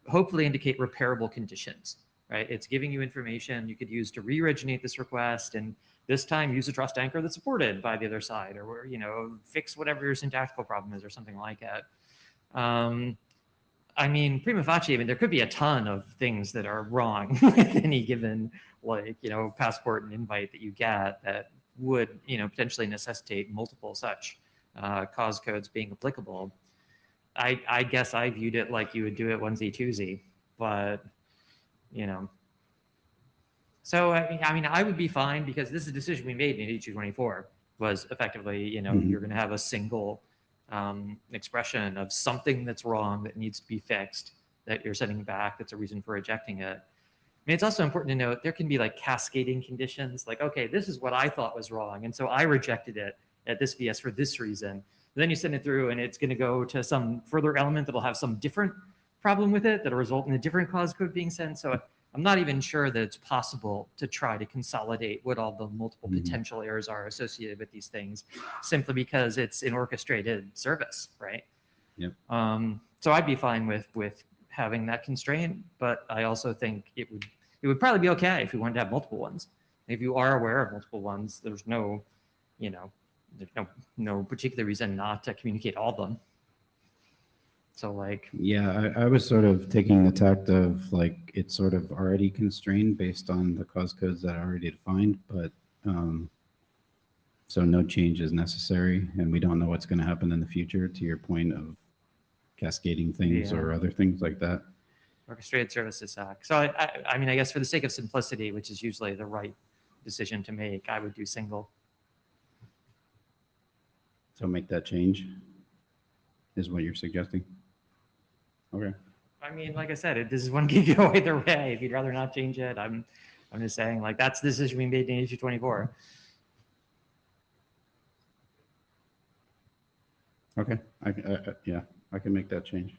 hopefully indicate repairable conditions, right? It's giving you information you could use to re-originate this request, and this time use a trust anchor that's supported by the other side, or, you know, fix whatever your syntactical problem is or something like that. I mean, prima facie, I mean, there could be a ton of things that are wrong with any given, like, you know, passport and invite that you get that would, you know, potentially necessitate multiple such cause codes being applicable. I guess I viewed it like you would do it onesie twosie, but, you know. So, I mean, I would be fine because this is a decision we made in 8224 was effectively, you know, you're going to have a single expression of something that's wrong that needs to be fixed that you're sending back. That's a reason for rejecting it. I mean, it's also important to note there can be like cascading conditions, like, okay, this is what I thought was wrong, and so I rejected it at this VS for this reason. Then you send it through, and it's going to go to some further element that'll have some different problem with it that'll result in a different cause code being sent. So I'm not even sure that it's possible to try to consolidate what all the multiple potential errors are associated with these things, simply because it's an orchestrated service, right? Yep. So I'd be fine with having that constraint, but I also think it would probably be okay if we wanted to have multiple ones. If you are aware of multiple ones, there's no, you know, there's no particular reason not to communicate all of them. So like, Yeah, I was sort of taking the tact of like it's sort of already constrained based on the cause codes that are already defined, but so no change is necessary, and we don't know what's going to happen in the future. To your point of cascading things or other things like that. orchestrated services suck. So I mean, I guess for the sake of simplicity, which is usually the right decision to make, I would do single. So make that change is what you're suggesting. Okay. I mean, like I said, this is one can go either way. If you'd rather not change it, I'm just saying, like, that's the decision we made in issue 24. Okay. Yeah, I can make that change.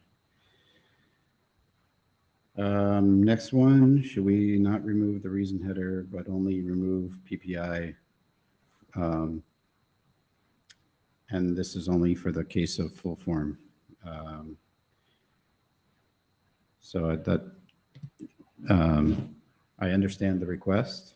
Next one, should we not remove the reason header, but only remove PPI? And this is only for the case of full form. So that I understand the request.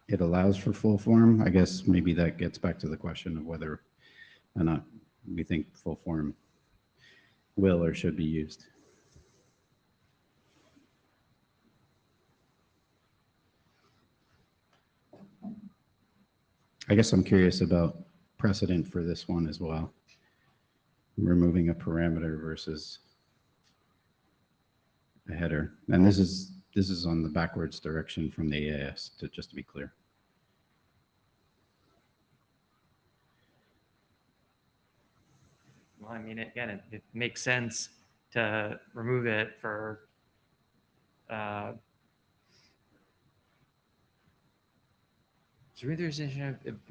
It allows for full form. I guess maybe that gets back to the question of whether or not we think full form will or should be used. I guess I'm curious about precedent for this one as well. Removing a parameter versus a header. And this is on the backwards direction from the AIS, just to be clear. Well, I mean, again, it makes sense to remove it for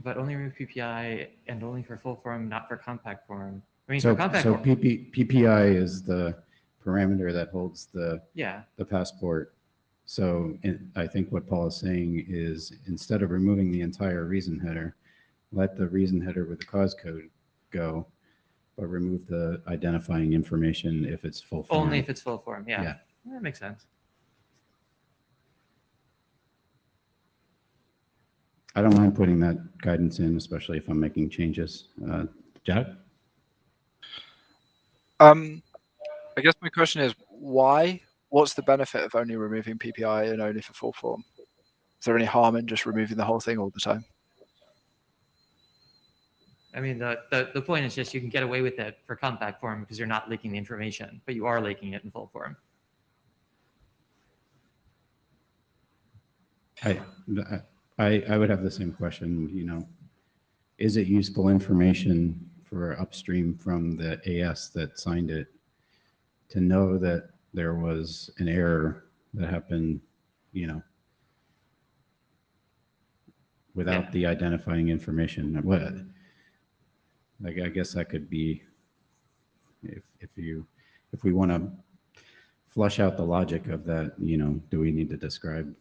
but only remove PPI and only for full form, not for compact form. I mean, So for compact form, PPI is the parameter that holds the yeah. the passport. So I think what Paul is saying is instead of removing the entire reason header, let the reason header with the cause code go, but remove the identifying information if it's full form. Only if it's full form, yeah. Yeah. That makes sense. I don't mind putting that guidance in, especially if I'm making changes. Jack? I guess my question is why? What's the benefit of only removing PPI and only for full form? Is there any harm in just removing the whole thing all the time? I mean, the point is just you can get away with it for compact form because you're not leaking the information, but you are leaking it in full form. I would have the same question, is it useful information for upstream from the AS that signed it to know that there was an error that happened, without Yeah. the identifying information? What, like, I guess that could be, if we want to flush out the logic of that, do we need to describe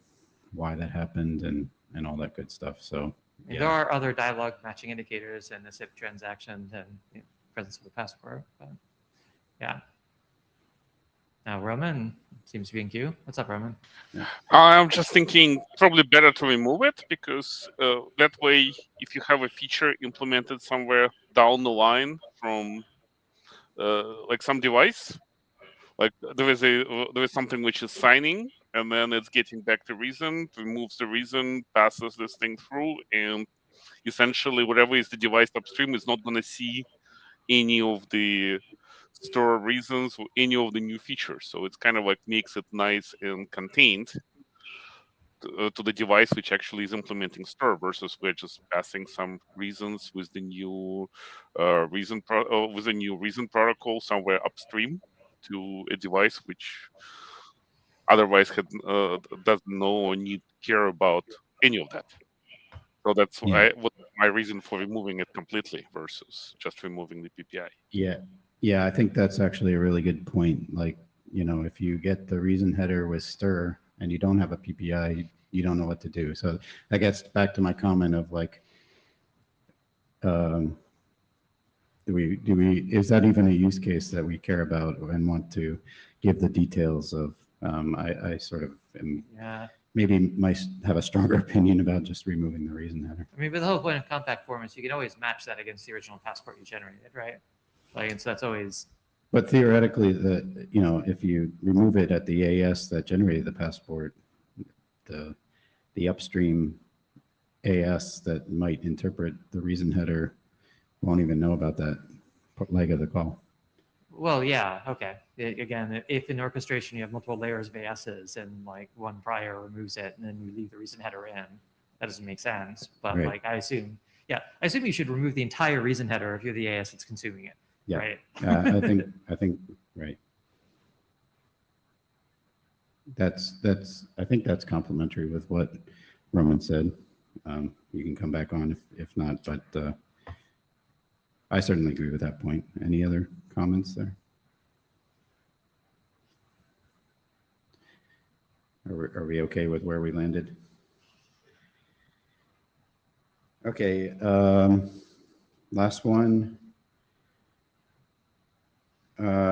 why that happened and all that good stuff? So, And there are other dialogue matching indicators in the SIP transaction than presence of a passport. But yeah. Now Roman seems to be in queue. What's up, Roman? I'm just thinking probably better to remove it because that way, if you have a feature implemented somewhere down the line from like some device, like there is something which is signing and then it's getting back to reason, removes the reason, passes this thing through, and essentially whatever is the device upstream is not going to see any of the store reasons or any of the new features. So it's kind of like makes it nice and contained to the device which actually is implementing Stir versus we're just passing some reasons with the new with a new reason protocol somewhere upstream to a device which otherwise doesn't know or need care about any of that. So that's yeah, what my reason for removing it completely versus just removing the PPI. yeah, yeah. I think that's actually a really good point. Like, if you get the reason header with stir and you don't have a PPI, you don't know what to do. So that gets back to my comment of like, is that even a use case that we care about and want to give the details of? I sort of am, Yeah. maybe might have a stronger opinion about just removing the reason header. I mean, but the whole point of compact form is you can always match that against the original passport you generated, right? Like, and so that's always, But theoretically, if you remove it at the AS that generated the passport, the upstream AS that might interpret the reason header won't even know about that leg of the call. well, yeah, okay. Again, if in orchestration you have multiple layers of ASs and like one prior removes it and then you leave the reason header in, that doesn't make sense. But Right. like, I assume you should remove the entire reason header if you're the AS that's consuming it. Yeah. Right. I think, right. I think that's complementary with what Roman said. You can come back on if not, but I certainly agree with that point. Any other comments there? Are we okay with where we landed? Okay, last one.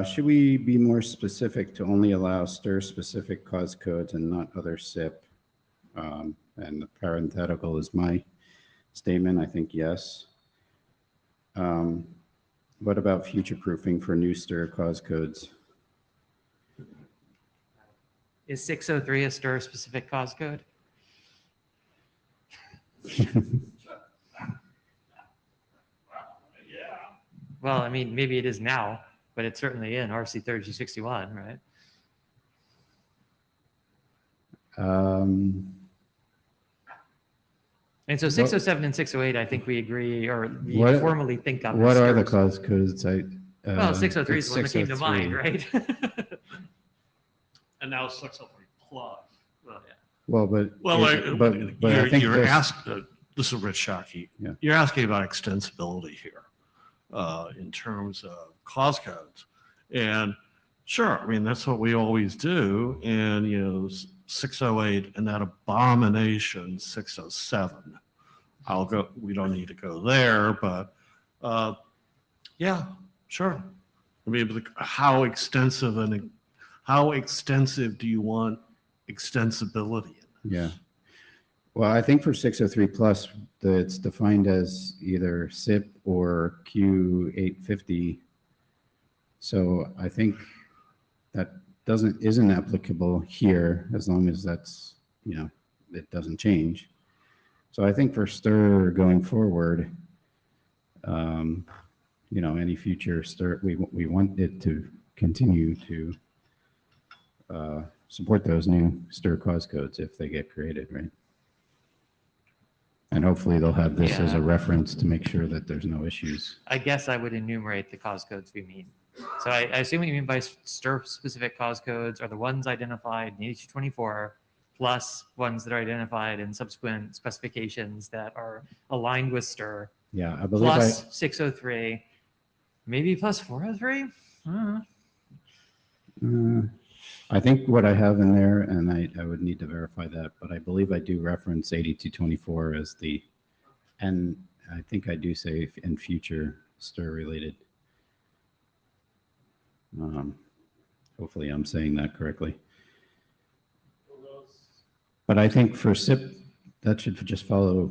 Should we be more specific to only allow stir-specific cause codes and not other SIP? And the parenthetical is my statement. I think yes. What about future-proofing for new stir cause codes? Is 603 a stir specific cause code? Well, I mean, maybe it is now, but it's certainly in RC 3261, right? And so 607 and 608, I think we agree, or we What- formally think of. What as are the stirs. cause codes? Well, 603 is it's the one that came to 603. mind, right? And now 603 plus. Well, but I think you're this- asking, this is Rich Shockey. Yeah. You're asking about extensibility here in terms of cause codes. And sure, I mean, that's what we always do. And, 608 and that abomination 607. We don't need to go there, but yeah, sure. I mean, but how extensive do you want extensibility? Yeah. Well, I think for 603 plus, it's defined as either SIP or Q850. So I think that isn't applicable here as long as that's, it doesn't change. So I think for stir going forward, any future stir, we want it to continue to support those new stir cause codes if they get created, right? And hopefully they'll have this as a Yeah. reference to make sure that there's no issues. I guess I would enumerate the cause codes we mean. So I assume what you mean by stir specific cause codes are the ones identified in 8224 plus ones that are identified in subsequent specifications that are aligned with stir Yeah, I believe plus 603, maybe plus 403. I think what I have in there, and I would need to verify that, but I believe I do reference 8224 as the, and I think I do say in future stir related. Hopefully I'm saying that correctly. But I think for SIP, that should just follow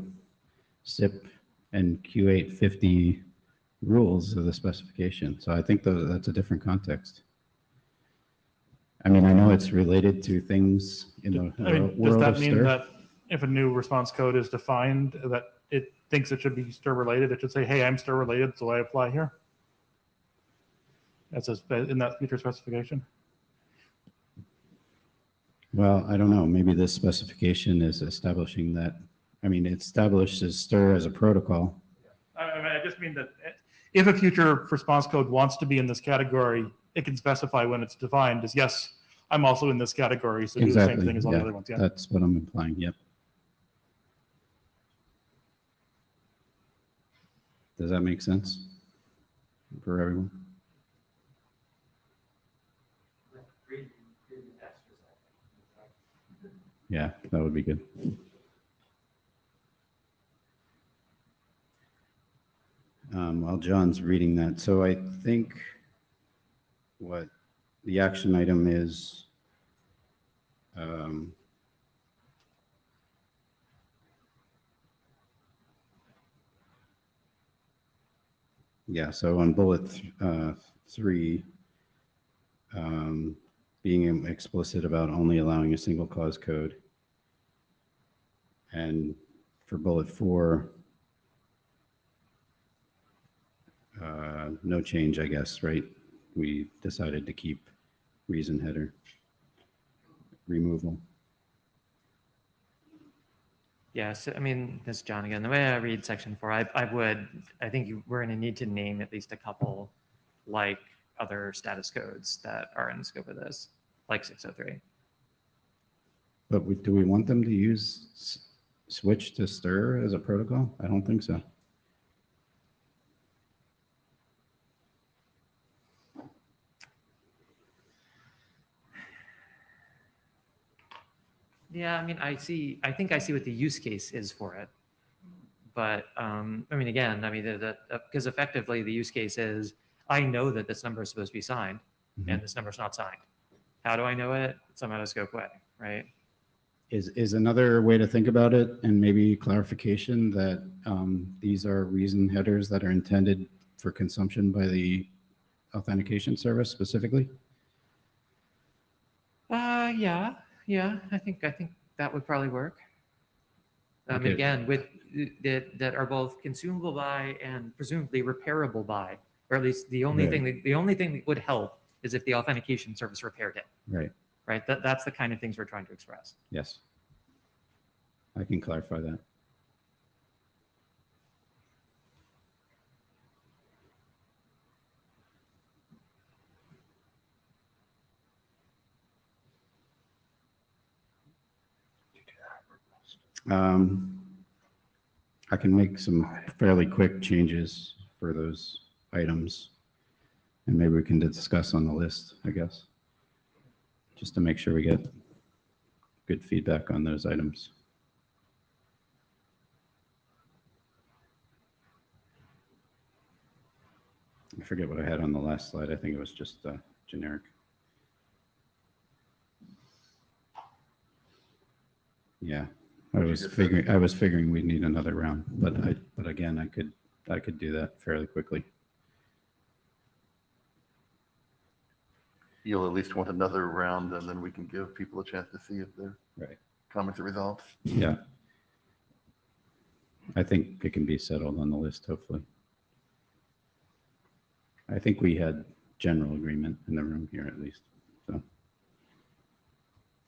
SIP and Q850 rules of the specification. So I think that's a different context. I mean, I know it's related to things in the I mean, does world that of mean stir. that if a new response code is defined, that it thinks it should be stir related, it should say, hey, I'm stir related, so I apply here? That's in that feature specification? Well, I don't know. Maybe this specification is establishing that. I mean, it establishes stir as a protocol. I just mean that if a future response code wants to be in this category, it can specify when it's defined as, yes, I'm also in this category, so do the same Exactly. thing as all the Yeah, other ones. Yeah. that's what I'm implying. Yep. Does that make sense for everyone? Yeah, that would be good. While John's reading that, so I think what the action item is, yeah, so on bullet 3, being explicit about only allowing a single cause code. And for bullet 4, no change, I guess, right? We decided to keep reason header removal. Yes, I mean, this is John again. The way I read section 4, I think we're going to need to name at least a couple like other status codes that are in the scope of this, like 603. But do we want them to use switch to stir as a protocol? I don't think so. Yeah, I mean, I think I see what the use case is for it. But I mean, again, I mean, because effectively the use case is, I know that this number is supposed to be signed and this number is not signed. How do I know it? Some out of scope way, right? Is another way to think about it, and maybe clarification, that these are reason headers that are intended for consumption by the authentication service specifically? Yeah, I think that would probably work. Okay. Again, with that are both consumable by and presumably repairable by, or at least the only Right. the only thing that would help is if the authentication service repaired it. Right. Right. That's the kind of things we're trying to express. Yes. I can clarify that. I can make some fairly quick changes for those items, and maybe we can discuss on the list, I guess, just to make sure we get good feedback on those items. I forget what I had on the last slide. I think it was just generic. Yeah, I was figuring we'd need another round, but again, I could do that fairly quickly. You'll at least want another round, and then we can give people a chance to see if their Right. comments are resolved. Yeah. I think it can be settled on the list, hopefully. I think we had general agreement in the room here at least, so.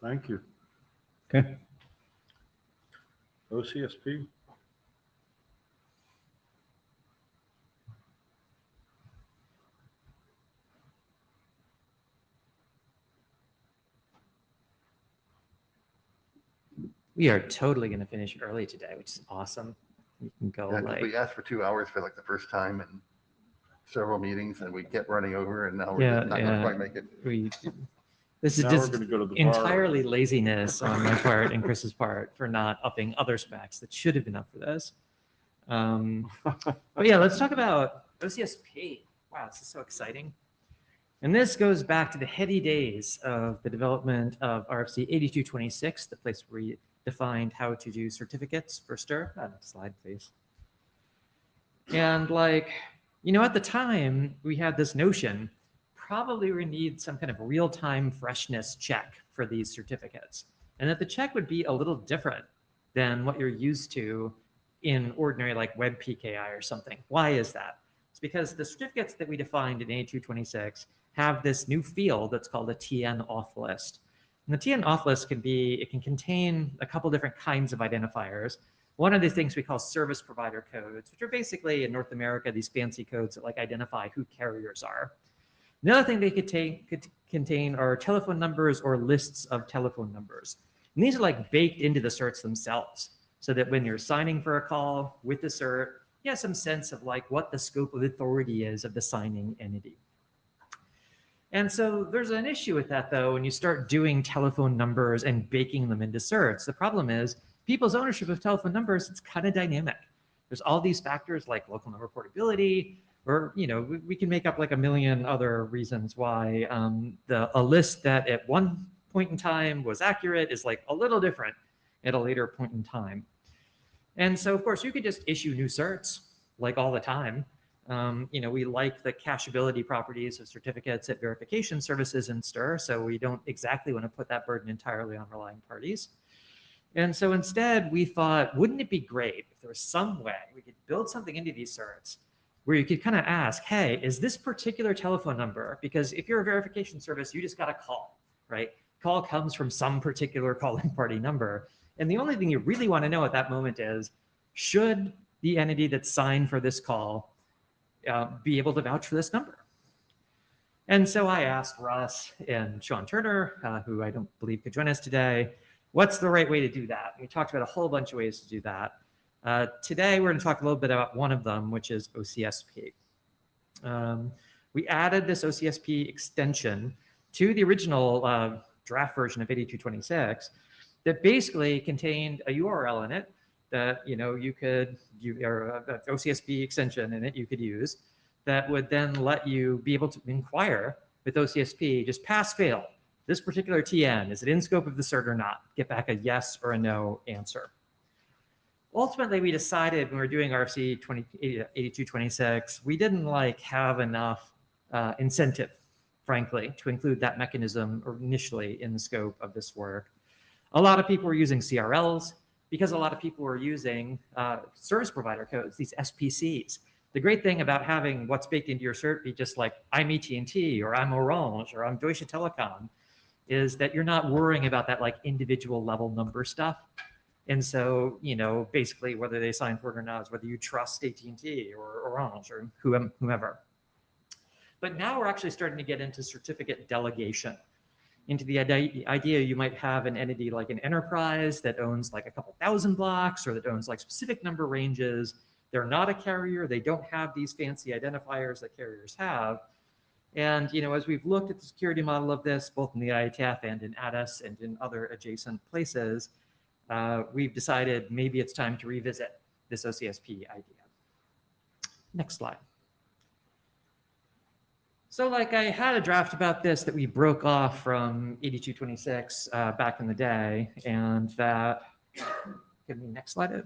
Thank you. Okay. OCSP? We are totally going to finish early today, which is awesome. We can go Yeah, 'cause like, we asked for 2 hours for like the first time and several meetings, and we kept running over, and now we're yeah, just not gonna yeah. quite make it. This is Now we're just gonna go to the bar. entirely laziness on my part and Chris's part for not upping other specs that should have been up for this. But yeah, let's talk about OCSP. Wow, this is so exciting. And this goes back to the heady days of the development of RFC 8226, the place where we defined how to do certificates for Stir. Next slide, please. And like, at the time, we had this notion, probably we need some kind of real-time freshness check for these certificates. And that the check would be a little different than what you're used to in ordinary like web PKI or something. Why is that? It's because the certificates that we defined in 8226 have this new field that's called a TN auth list. And the TN auth list can contain a couple different kinds of identifiers. One of the things we call service provider codes, which are basically in North America, these fancy codes that like identify who carriers are. Another thing they could contain are telephone numbers or lists of telephone numbers. And these are like baked into the certs themselves, so that when you're signing for a call with the cert, you have some sense of like what the scope of authority is of the signing entity. And so there's an issue with that though, when you start doing telephone numbers and baking them into certs. The problem is people's ownership of telephone numbers, it's kind of dynamic. There's all these factors like local number portability, or we can make up like a million other reasons why a list that at one point in time was accurate is like a little different at a later point in time. And so of course you could just issue new certs like all the time. We like the cacheability properties of certificates at verification services in Stir, so we don't exactly want to put that burden entirely on relying parties. And so instead we thought, wouldn't it be great if there was some way we could build something into these certs where you could kind of ask, hey, is this particular telephone number? Because if you're a verification service, you just got a call, right? Call comes from some particular calling party number. And the only thing you really want to know at that moment is, should the entity that's signed for this call be able to vouch for this number? And so I asked Russ and Sean Turner, who I don't believe could join us today, what's the right way to do that? We talked about a whole bunch of ways to do that. Today, we're going to talk a little bit about one of them, which is OCSP. We added this OCSP extension to the original draft version of 8226 that basically contained a URL in it that or an OCSP extension in it you could use that would then let you be able to inquire with OCSP, just pass fail. This particular TN, is it in scope of the cert or not? Get back a yes or a no answer. Ultimately, we decided when we were doing RFC 8226, we didn't have enough incentive, frankly, to include that mechanism initially in the scope of this work. A lot of people were using CRLs because a lot of people were using service provider codes, these SPCs. The great thing about having what's baked into your cert be just like, I'm AT&T, or I'm Orange, or I'm Deutsche Telekom, is that you're not worrying about that individual level number stuff. And so, basically whether they sign for it or not is whether you trust AT&T or Orange or whomever. But now we're actually starting to get into certificate delegation, into the idea you might have an entity like an enterprise that owns a couple thousand blocks, or that owns specific number ranges. They're not a carrier. They don't have these fancy identifiers that carriers have. And as we've looked at the security model of this, both in the Ietf and in ADAS and in other adjacent places, we've decided maybe it's time to revisit this OCSP idea. Next slide. So I had a draft about this that we broke off from 8226 back in the day, and that, give me next slide.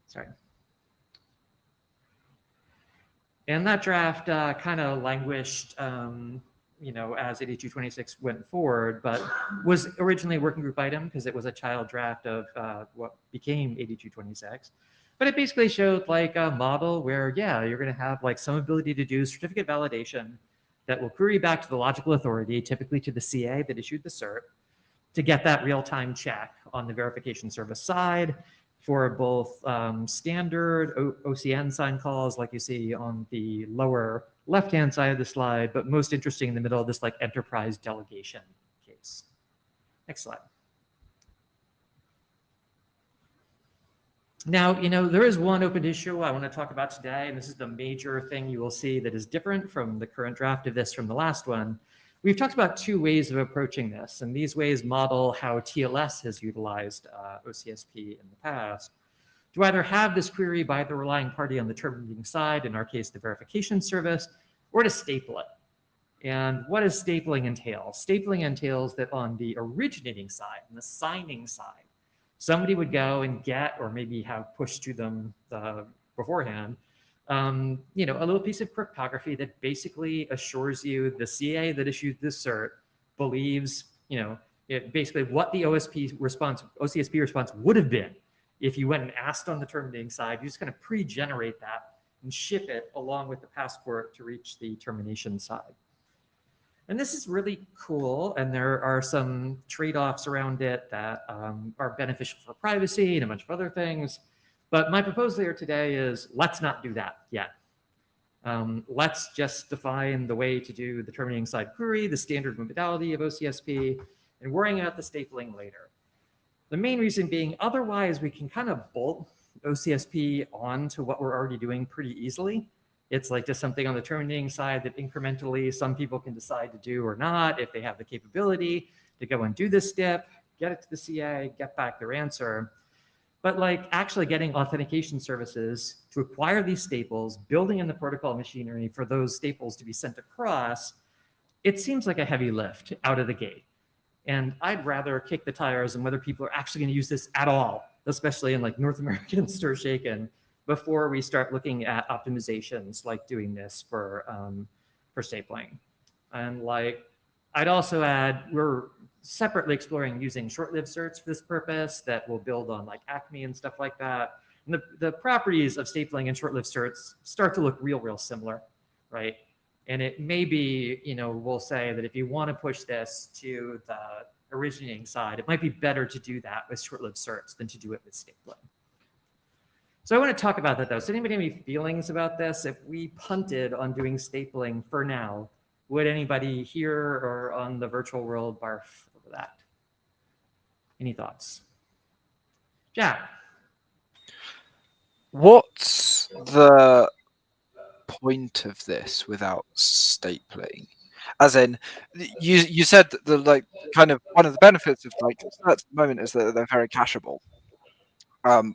Sorry. And that draft kind of languished, as 8226 went forward, but was originally a working group item because it was a child draft of what became 8226. But it basically showed a model where, yeah, you're going to have some ability to do certificate validation that will query back to the logical authority, typically to the CA that issued the cert, to get that real-time check on the verification service side for both standard OCN sign calls like you see on the lower left-hand side of the slide, but most interesting in the middle of this enterprise delegation case. Next slide. Now, there is one open issue I want to talk about today, and this is the major thing you will see that is different from the current draft of this from the last one. We've talked about two ways of approaching this, and these ways model how TLS has utilized OCSP in the past. To either have this query by the relying party on the terminating side, in our case, the verification service, or to staple it. And what does stapling entail? Stapling entails that on the originating side, on the signing side, somebody would go and get, or maybe have pushed to them beforehand, a little piece of cryptography that basically assures you the CA that issued this cert believes, basically what the OCSP response would have been if you went and asked on the terminating side. You just kind of pre-generate that and ship it along with the passport to reach the termination side. And this is really cool, and there are some trade-offs around it that are beneficial for privacy and a bunch of other things. But my proposal here today is let's not do that yet. Let's just define the way to do the terminating side query, the standard modality of OCSP, and worrying out the stapling later. The main reason being, otherwise we can kind of bolt OCSP onto what we're already doing pretty easily. It's like just something on the terminating side that incrementally some people can decide to do or not if they have the capability to go and do this step, get it to the CA, get back their answer. But like actually getting authentication services to acquire these staples, building in the protocol machinery for those staples to be sent across, it seems like a heavy lift out of the gate. And I'd rather kick the tires on whether people are actually going to use this at all, especially in like North American stir shaken, before we start looking at optimizations like doing this for stapling. And like, I'd also add, we're separately exploring using short-lived certs for this purpose that will build on like Acme and stuff like that. And the properties of stapling and short-lived certs start to look real similar, right? And it may be, we'll say that if you want to push this to the originating side, it might be better to do that with short-lived certs than to do it with stapling. So I want to talk about that though. So anybody have any feelings about this? If we punted on doing stapling for now, would anybody here or on the virtual world barf over that? Any thoughts? Jack? What's the point of this without stapling? As in, you said that the like kind of one of the benefits of like certs at the moment is that they're very cacheable,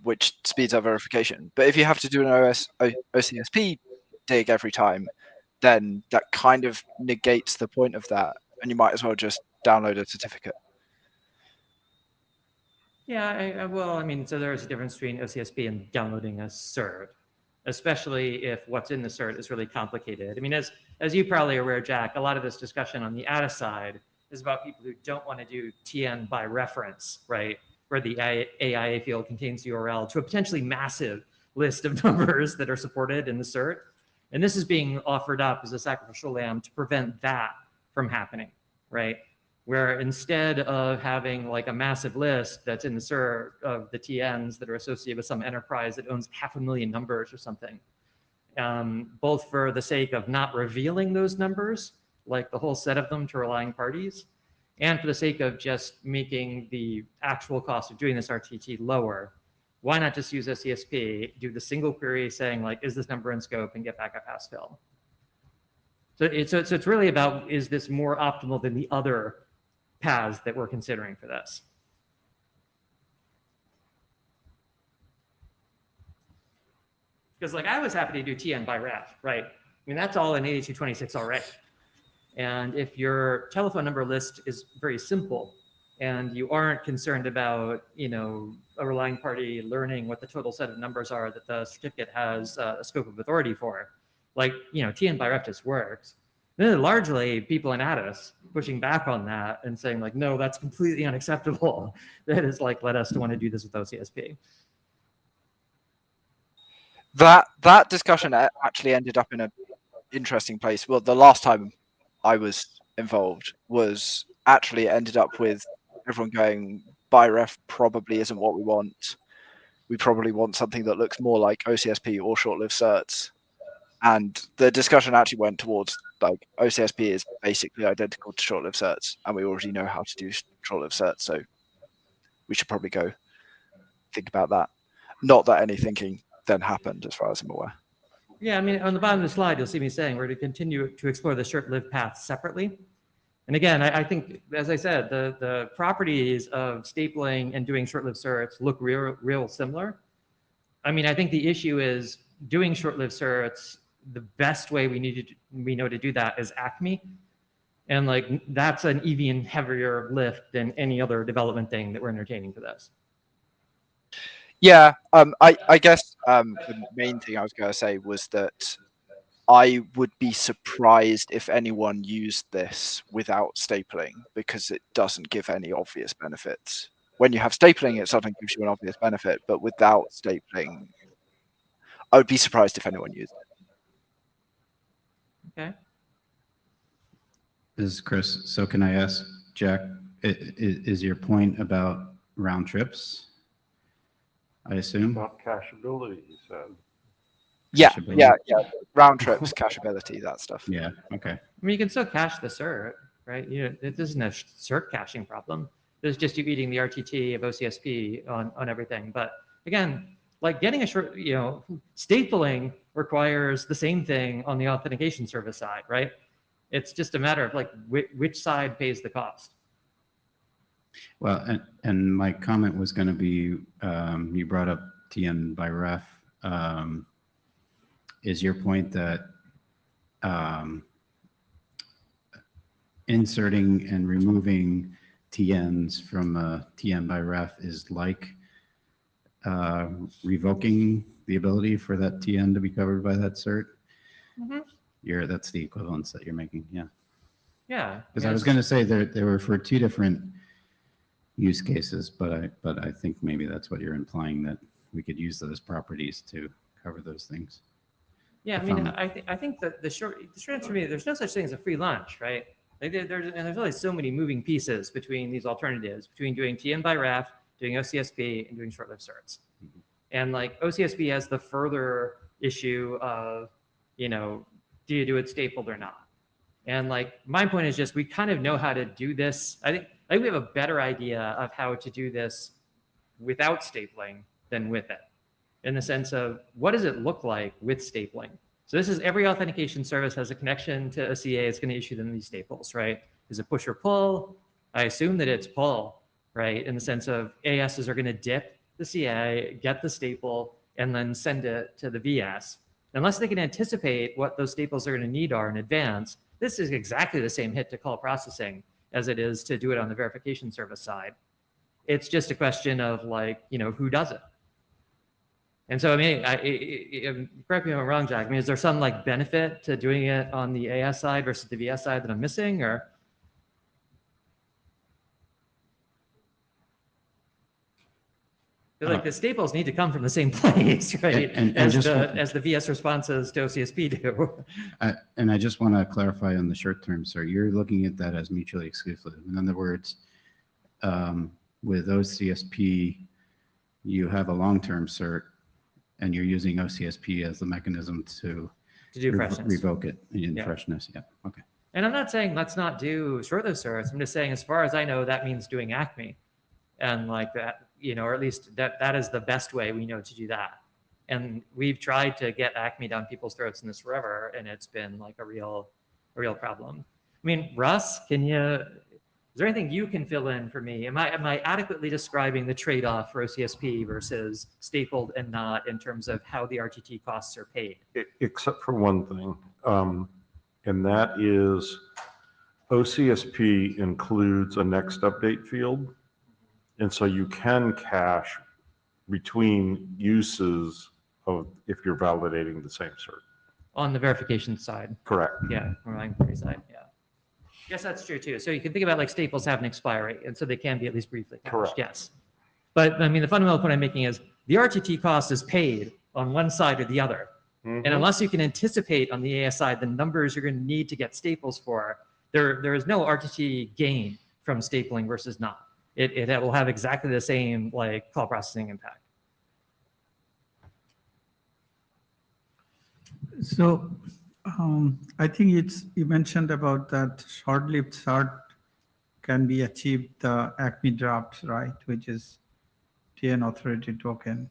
which speeds up verification. But if you have to do an OCSP dig every time, then that kind of negates the point of that, and you might as well just download a certificate. Yeah, well, so there's a difference between OCSP and downloading a cert, especially if what's in the cert is really complicated. As you probably are aware, Jack, a lot of this discussion on the ATA side is about people who don't want to do TN by reference, right? Where the AIA field contains the URL to a potentially massive list of numbers that are supported in the cert. And this is being offered up as a sacrificial lamb to prevent that from happening, right? Where instead of having like a massive list that's in the cert of the TNs that are associated with some enterprise that owns 500,000 numbers or something, both for the sake of not revealing those numbers, like the whole set of them to relying parties, and for the sake of just making the actual cost of doing this RTT lower, why not just use OCSP, do the single query saying like, is this number in scope, and get back a pass fill? So it's really about, is this more optimal than the other paths that we're considering for this? Because like I was happy to do TN by ref, right? That's all in 8226 already. And if your telephone number list is very simple and you aren't concerned about, a relying party learning what the total set of numbers are that the certificate has a scope of authority for, like, TN by ref just works. Then largely people in ATIS pushing back on that and saying like, no, that's completely unacceptable. That has like led us to want to do this with OCSP. That discussion actually ended up in an interesting place. Well, the last time I was involved was actually ended up with everyone going, by ref probably isn't what we want. We probably want something that looks more like OCSP or short-lived certs. And the discussion actually went towards like OCSP is basically identical to short-lived certs, and we already know how to do short-lived certs, so we should probably go think about that. Not that any thinking then happened, as far as I'm aware. Yeah, I mean, on the bottom of the slide, you'll see me saying we're to continue to explore the short-lived path separately. And again, I think, as I said, the properties of stapling and doing short-lived certs look real similar. I mean, I think the issue is doing short-lived certs, the best way we know to do that is Acme. And like, that's an even heavier lift than any other development thing that we're entertaining for this. Yeah, I guess the main thing I was going to say was that I would be surprised if anyone used this without stapling, because it doesn't give any obvious benefits. When you have stapling, it suddenly gives you an obvious benefit, but without stapling, I would be surprised if anyone used it. Okay. This is Chris. So can I ask Jack, is your point about round trips? I assume? About cacheability, he said. Yeah, Cacheability? yeah. Round trips, cacheability, that stuff. Yeah, okay. I mean, you can still cache the cert, right? It isn't a cert caching problem. There's just you eating the RTT of OCSP on everything. But again, like getting a short, stapling requires the same thing on the authentication service side, right? It's just a matter of like which side pays the cost. Well, and my comment was going to be, you brought up TN by ref. Is your point that inserting and removing TNs from a TN by ref is like revoking the ability for that TN to be covered by that cert? Mm-hmm. That's the equivalence that you're making, yeah. Yeah. Because I was going to say there were for two different use cases, but I think maybe that's what you're implying, that we could use those properties to cover those things. Yeah, I mean, I think that the short answer for me, there's no such thing as a free lunch, right? Like there's only so many moving pieces between these alternatives, between doing TN by RAF, doing OCSP, and doing short-lived certs. And like OCSP has the further issue of, do you do it stapled or not? And like my point is just we kind of know how to do this. I think we have a better idea of how to do this without stapling than with it, in the sense of what does it look like with stapling? So this is every authentication service has a connection to a CA. It's going to issue them these staples, right? Is it push or pull? I assume that it's pull, right? In the sense of ASs are going to dip the CA, get the staple, and then send it to the VS. Unless they can anticipate what those staples are going to need are in advance, this is exactly the same hit to call processing as it is to do it on the verification service side. It's just a question of like, who does it? And so, I mean, correct me if I'm wrong, Jack. I mean, is there some like benefit to doing it on the AS side versus the VS side that I'm missing, or? Like the staples need to come from the same place, right? As the VS responses to OCSP do. And I just want to clarify on the short term, sir. You're looking at that as mutually exclusive. In other words, with OCSP, you have a long-term cert, and you're using OCSP as the mechanism to do freshness. Revoke it in freshness. Yeah. Okay. And I'm not saying let's not do short-lived certs. I'm just saying, as far as I know, that means doing Acme, and like that, or at least that is the best way we know to do that. And we've tried to get Acme down people's throats in this forever, and it's been like a real problem. I mean, Russ, is there anything you can fill in for me? Am I adequately describing the trade-off for OCSP versus stapled and not in terms of how the RTT costs are paid? Except for one thing, and that is OCSP includes a next update field. And so you can cache between uses if you're validating the same cert. On the verification side. Correct. Yeah, on the inquiry side, yeah. Yes, that's true too. So you can think about like staples have an expiry, and so they can be at least briefly cached. Correct. Yes. But I mean, the fundamental point I'm making is the RTT cost is paid on one side or the other. And unless you can anticipate on the AS side the numbers you're going to need to get staples for, there is no RTT gain from stapling versus not. It will have exactly the same like call processing impact. So I think you mentioned about that short-lived cert can be achieved the Acme drops, right? Which is TN authority token.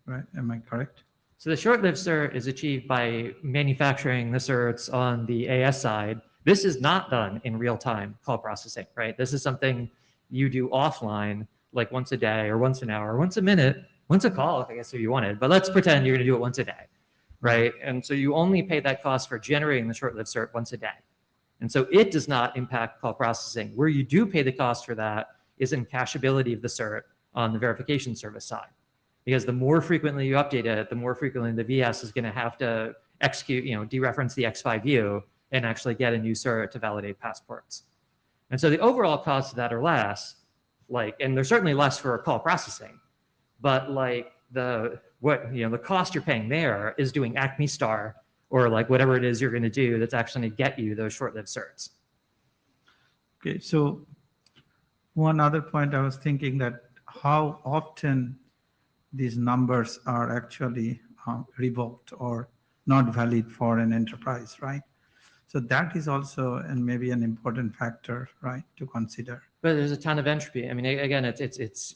right? Am I correct? So the short-lived cert is achieved by manufacturing the certs on the AS side. This is not done in real-time call processing, right? This is something you do offline, like once a day or once an hour, or once a minute, once a call, I guess if you wanted. But let's pretend you're going to do it once a day, right? And so you only pay that cost for generating the short-lived cert once a day. And so it does not impact call processing. Where you do pay the cost for that is in cacheability of the cert on the verification service side. Because the more frequently you update it, the more frequently the VS is going to have to execute, dereference the X5 view and actually get a new cert to validate passports. And so the overall costs of that are less, and they're certainly less for call processing, but the cost you're paying there is doing Acme Star or whatever it is you're going to do that's actually going to get you those short-lived certs. Okay, so one other point I was thinking that how often these numbers are actually revoked or not valid for an enterprise, right? So that is also and maybe an important factor, right, to consider. But there's a ton of entropy. I mean, again, it's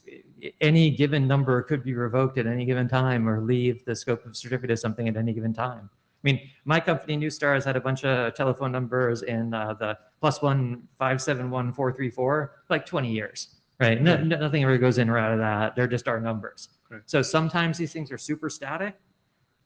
any given number could be revoked at any given time or leave the scope of certificate as something at any given time. I mean, my company, Newstar, has had a bunch of telephone numbers in the +1 571 like 20 years, right? Nothing ever goes in or out of that. They're just our numbers. Right. So sometimes these things are super static,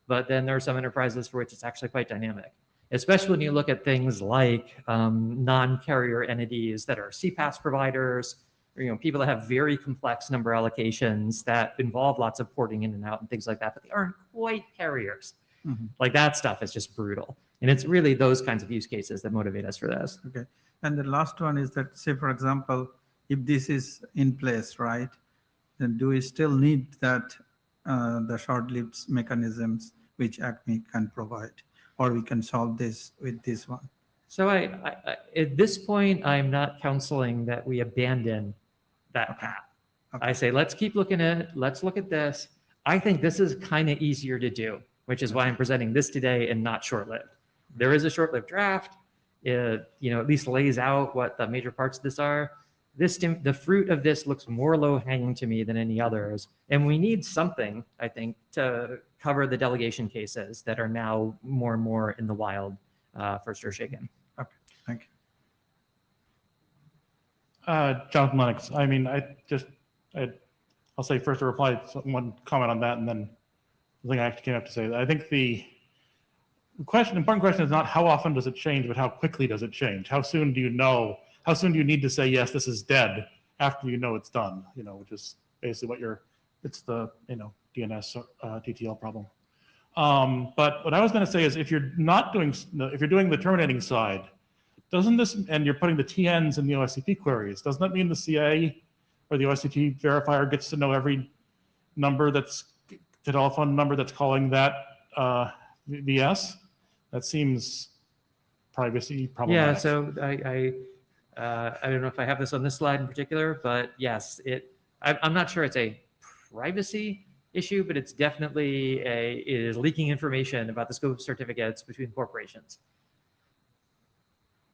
but then there are some enterprises for which it's actually quite dynamic, especially when you look at things like non-carrier entities that are CPaaS providers, or, people that have very complex number allocations that involve lots of porting in and out and things like that, but they aren't quite carriers. Mhm. Like that stuff is just brutal. And it's really those kinds of use cases that motivate us for this. Okay. And the last one is that, say, for example, if this is in place, right, then do we still need that, the short-lived mechanisms which Acme can provide, or we can solve this with this one? So I at this point, I'm not counseling that we abandon that path. Okay. I say, let's keep looking at it. Let's look at this. I think this is kind of easier to do, which is why I'm presenting this today and not short-lived. There is a short-lived draft. It, at least lays out what the major parts of this are. The fruit of this looks more low-hanging to me than any others. And we need something, I think, to cover the delegation cases that are now more and more in the wild for Stir Shaken. Okay, thank you. Jonathan Lennox, I mean, I'll say first to reply to one comment on that, and then the thing I actually came up to say. I think the important question is not how often does it change, but how quickly does it change? How soon do you know? How soon do you need to say, yes, this is dead after you know it's done, which is basically it's the, DNS TTL problem. But what I was going to say is if you're doing the terminating side, doesn't this, and you're putting the TNs in the OSCP queries, doesn't that mean the CA or the OSCP verifier gets to know every number the telephone number that's calling that VS? That seems privacy problematic. Yeah, so I don't know if I have this on this slide in particular, but yes, I'm not sure it's a privacy issue, but it's definitely it is leaking information about the scope of certificates between corporations.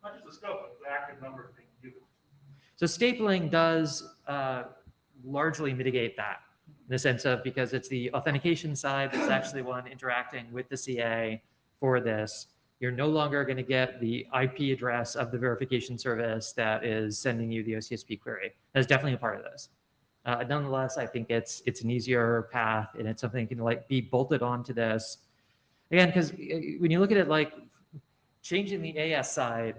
Not just the scope, but the active number being used. So stapling does largely mitigate that in the sense of because it's the authentication side that's actually one interacting with the CA for this. You're no longer going to get the IP address of the verification service that is sending you the OCSP query. That's definitely a part of this. Nonetheless, I think it's an easier path and it's something that can be bolted onto this. Again, because when you look at it changing the AS side,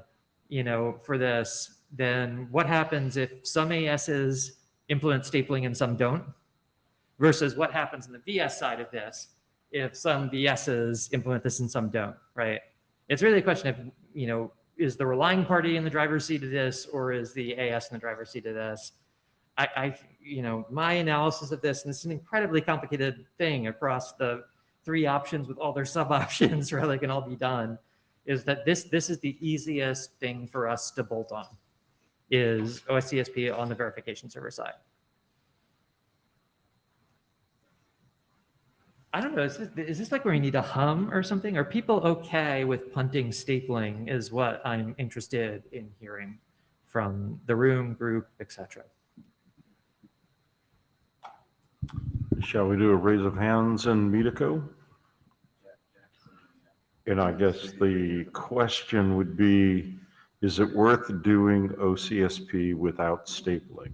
for this, then what happens if some ASs implement stapling and some don't? Versus what happens in the VS side of this if some VSs implement this and some don't, right? It's really a question of, is the relying party in the driver's seat of this or is the AS in the driver's seat of this? My analysis of this, and it's an incredibly complicated thing across the 3 options with all their sub-options where they can all be done, is that this is the easiest thing for us to bolt on, is OSCSP on the verification server side. I don't know, is this where we need a hum or something? Are people okay with punting stapling is what I'm interested in hearing from the room, group, etc. Shall we do a raise of hands in Medico? And I guess the question would be, is it worth doing OCSP without stapling?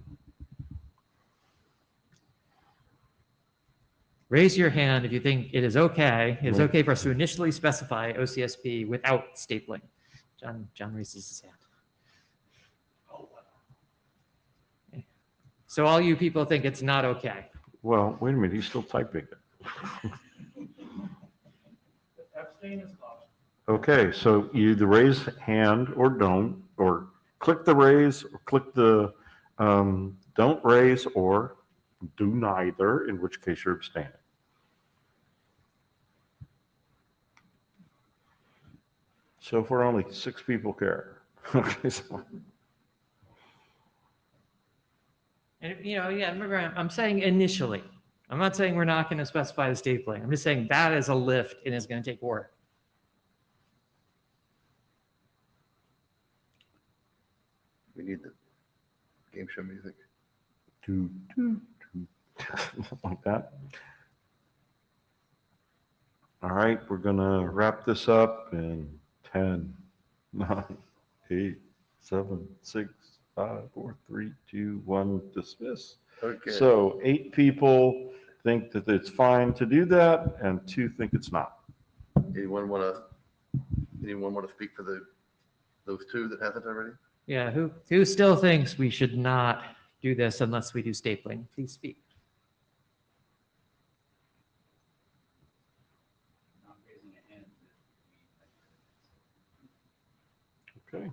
Raise your hand if you think it is okay. It is okay for us to initially specify OCSP without stapling. John raises his hand. Okay. So all you people think it's not okay. Well, wait a minute, he's still typing it. Okay, so you either raise hand or don't, or click the raise, or click the don't raise, or do neither, in which case you're abstaining. So far, only 6 people care. Okay, so And yeah, remember, I'm saying initially. I'm not saying we're not going to specify the stapling. I'm just saying that is a lift and it's going to take work. We need the game show music. do, like that. All right, we're gonna wrap this up in 10, 9, 8, 7, 6, 5, 4, 3, 2, 1, dismiss. Okay. So 8 people think that it's fine to do that, and 2 think it's not. Anyone want to speak for those 2 that hasn't already? Yeah, who still thinks we should not do this unless we do stapling? Please speak. Okay.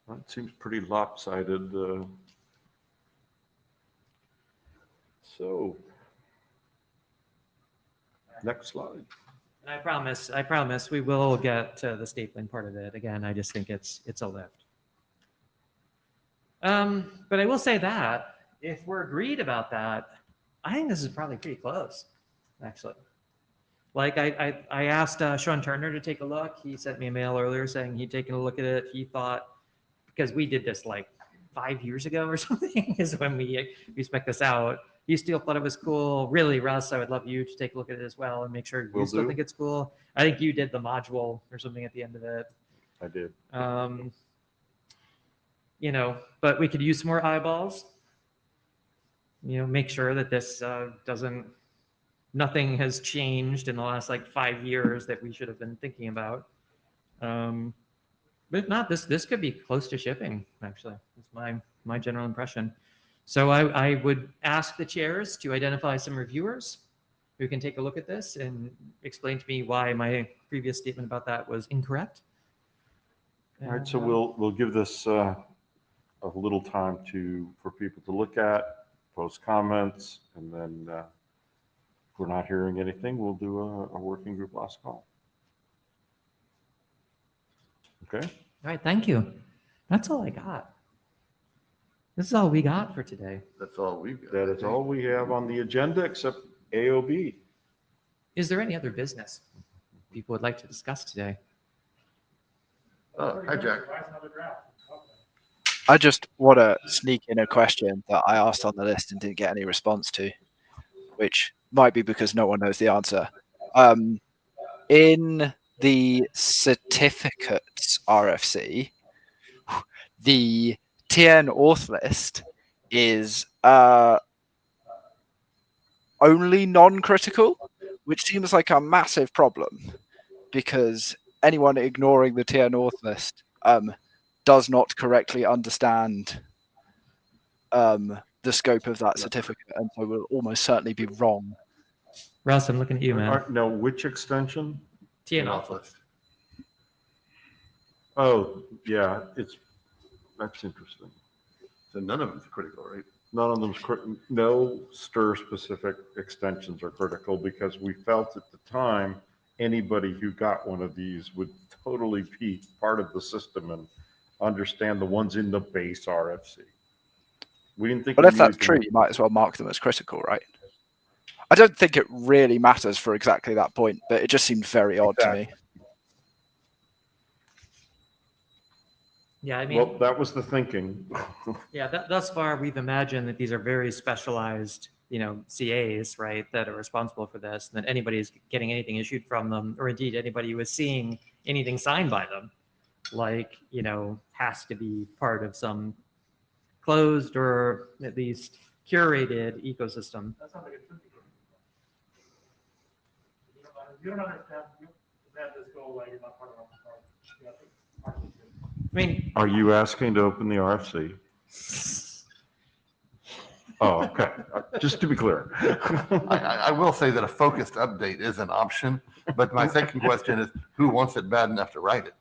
That seems pretty lopsided. So, next slide. And I promise we will get to the stapling part of it. Again, I just think it's a lift. But I will say that if we're agreed about that, I think this is probably pretty close, actually. Like I asked Sean Turner to take a look. He sent me a mail earlier saying he'd taken a look at it. He thought, because we did this like 5 years ago or something, is when we spec this out. He still thought it was cool. Really, Russ, I would love you to take a look at it as well and make sure you still think it's cool. I think you did the module or something at the end of it. I did. But we could use some more eyeballs. Make sure that this nothing has changed in the last like 5 years that we should have been thinking about. But if not, this could be close to shipping, actually. That's my general impression. So I would ask the chairs to identify some reviewers who can take a look at this and explain to me why my previous statement about that was incorrect. All right, so we'll give this a little time for people to look at, post comments, and then if we're not hearing anything, we'll do a working group last call. Okay? All right, thank you. That's all I got. This is all we got for today. That's all we've got. That is all we have on the agenda except AOB. Is there any other business people would like to discuss today? Oh, hi, Jack. I just want to sneak in a question that I asked on the list and didn't get any response to, which might be because no one knows the answer. In the certificates RFC, the TN auth list is only non-critical, which seems like a massive problem because anyone ignoring the TN auth list does not correctly understand the scope of that certificate, and so will almost certainly be wrong. Russ, I'm looking at you, man. No, which extension? TN auth list. Oh, yeah, that's interesting. So none of them's critical, right? None of them's no stir-specific extensions are critical because we felt at the time anybody who got one of these would totally be part of the system and understand the ones in the base RFC. We didn't think. But if that's true, you might as well mark them as critical, right? I don't think it really matters for exactly that point, but it just seemed very odd to me. Yeah, I mean, Well, that was the thinking. yeah, thus far we've imagined that these are very specialized CAs, right, that are responsible for this, and that anybody's getting anything issued from them, or indeed anybody who is seeing anything signed by them, like, has to be part of some closed or at least curated ecosystem. That sounds like it should be. You don't understand, that this go away, you're not part of our. I mean, Are you asking to open the RFC? Oh, okay. Just to be clear. I will say that a focused update is an option, but my second question is, who wants it bad enough to write it?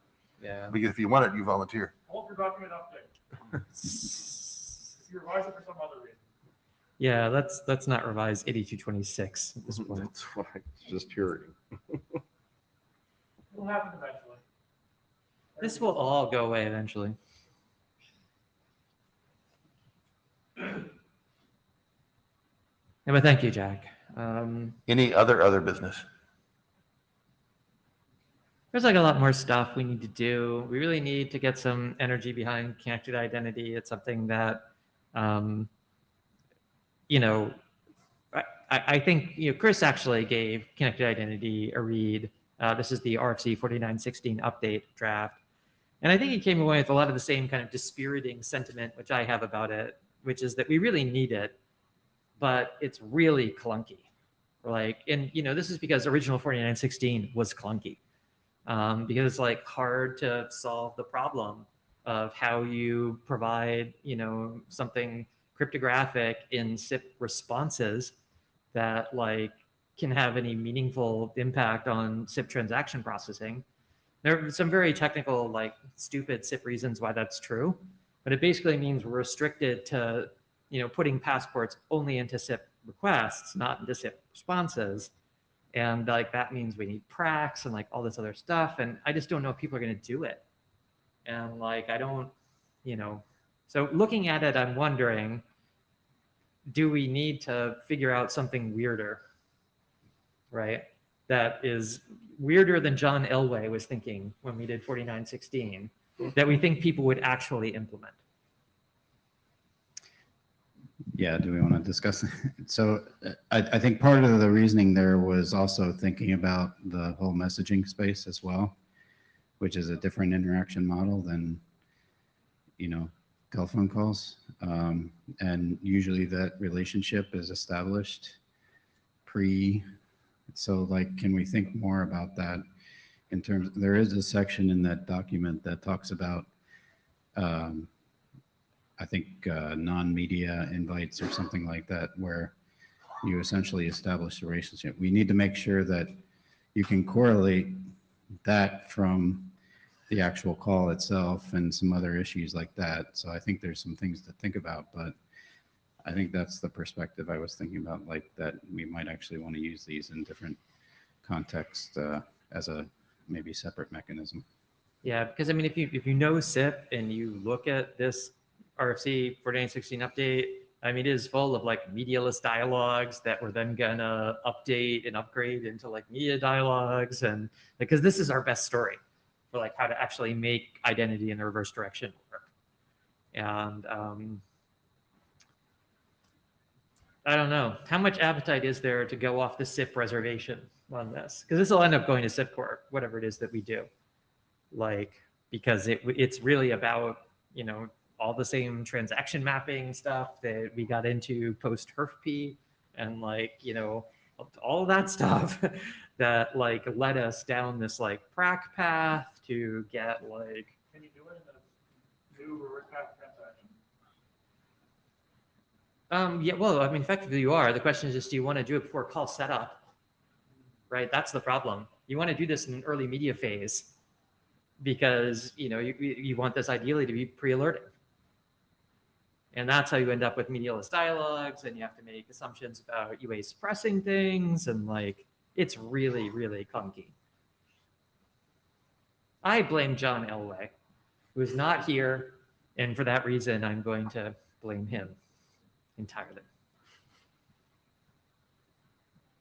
yeah. Because if you want it, you volunteer. Hold your document update. If you revise it for some other reason. Yeah, let's not revise 8226 at this point. That's what I was just hearing. It'll happen eventually. This will all go away eventually. Yeah, but thank you, Jack. Any other business? There's like a lot more stuff we need to do. We really need to get some energy behind connected identity. It's something that, I think, Chris actually gave connected identity a read. This is the RFC 4916 update draft. And I think he came away with a lot of the same kind of dispiriting sentiment, which I have about it, which is that we really need it, but it's really clunky. This is because original 4916 was clunky. Because it's like hard to solve the problem of how you provide, something cryptographic in SIP responses that can have any meaningful impact on SIP transaction processing. There are some very technical, stupid SIP reasons why that's true, but it basically means we're restricted to, putting passports only into SIP requests, not into SIP responses. And that means we need pracs and all this other stuff. And I just don't know if people are going to do it. And I don't, so looking at it, I'm wondering, do we need to figure out something weirder, right? That is weirder than John Elway was thinking when we did 4916, that we think people would actually implement. Yeah, do we want to discuss it? So I think part of the reasoning there was also thinking about the whole messaging space as well, which is a different interaction model than, telephone calls. And usually that relationship is established so can we think more about that in terms, there is a section in that document that talks about, I think non-media invites or something like that, where you essentially establish a relationship. We need to make sure that you can correlate that from the actual call itself and some other issues like that. So I think there's some things to think about, but I think that's the perspective I was thinking about, that we might actually want to use these in different contexts as a maybe separate mechanism. Yeah, because if you know SIP and you look at this RFC 4916 update, it is full of medialess dialogues that we're then gonna update and upgrade into media dialogues, and because this is our best story for how to actually make identity in the reverse direction work. And I don't know, how much appetite is there to go off the SIP reservation on this? Because this will end up going to SIP Corp, whatever it is that we do. Because it's really about, all the same transaction mapping stuff that we got into post HERFP and all that stuff that led us down this prac path to get Can you do it in the new reverse path transaction? yeah, well, effectively you are. The question is just, do you want to do it before call setup? Right, that's the problem. You want to do this in an early media phase because you want this ideally to be pre-alerting. And that's how you end up with medialess dialogues, and you have to make assumptions about UA suppressing things, and it's really, really clunky. I blame John Elway, who is not here, and for that reason, I'm going to blame him entirely.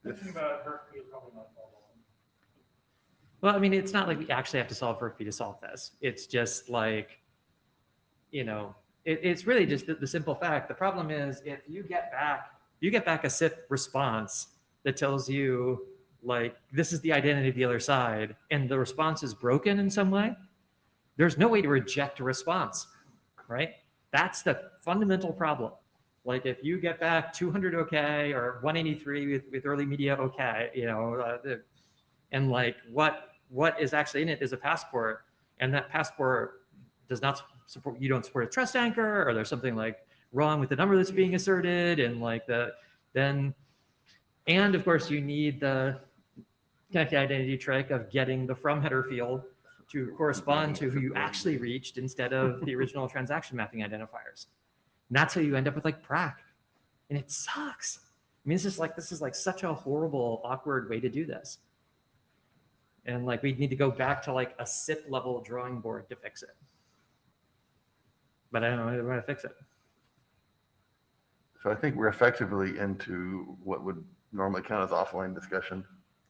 Thinking about HERFP is probably not solvable. Well, it's not like we actually have to solve HERFP to solve this. It's just it's really just the simple fact. The problem is if you get back You get back a SIP response that tells you, like, this is the identity of the other side, and the response is broken in some way. There's no way to reject a response, right? That's the fundamental problem. Like if you get back 200 okay or 183 with early media okay, you know, and like what is actually in it is a passport, and that passport does not support, you don't support a trust anchor, or there's something like wrong with the number that's being asserted, and like and of course you need the connected identity trick of getting the from header field to correspond to who you actually reached instead of the original transaction mapping identifiers. And that's how you end up with like prac. And it sucks. I mean, this is like such a horrible, awkward way to do this. And like we need to go back to like a SIP level drawing board to fix it. But I don't know how to fix it. So I think we're effectively into what would normally count as offline discussion.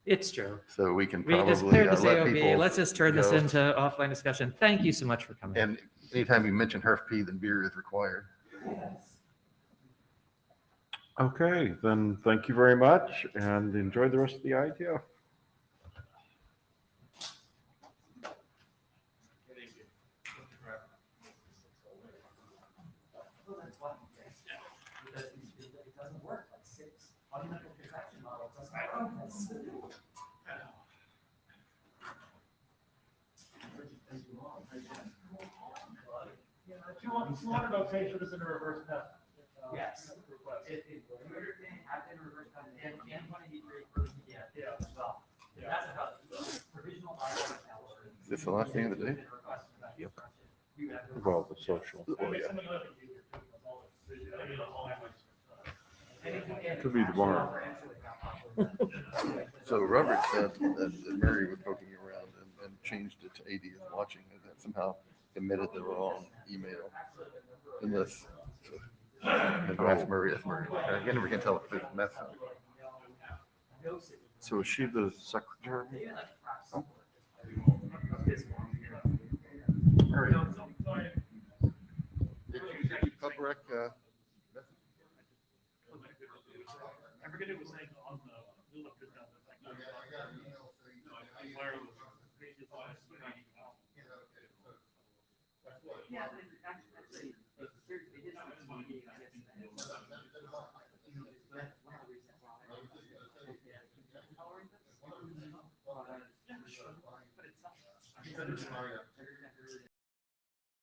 It's true. So we can We probably just cleared this let AOB. people Let's just turn this go. into offline discussion. Thank you so much for coming. And anytime you mention HERF-P, then beer is required. Okay, then thank you very much and enjoy the rest of the IETF. If you want to go pay, should have been a reverse test. Yes. It have been reversed and 183 for media as well. That's about provisional. Is this the last thing of the day? Well, the social. Oh, yeah. Could be tomorrow. So Robert said that Mary was poking around and changed it to AD is watching, and that somehow emitted the wrong email in this. And ask Mary, I never can tell if it's a mess. So is she the secretary? Oh. Mary, did you public I forget it was saying on the electric. Yeah, actually,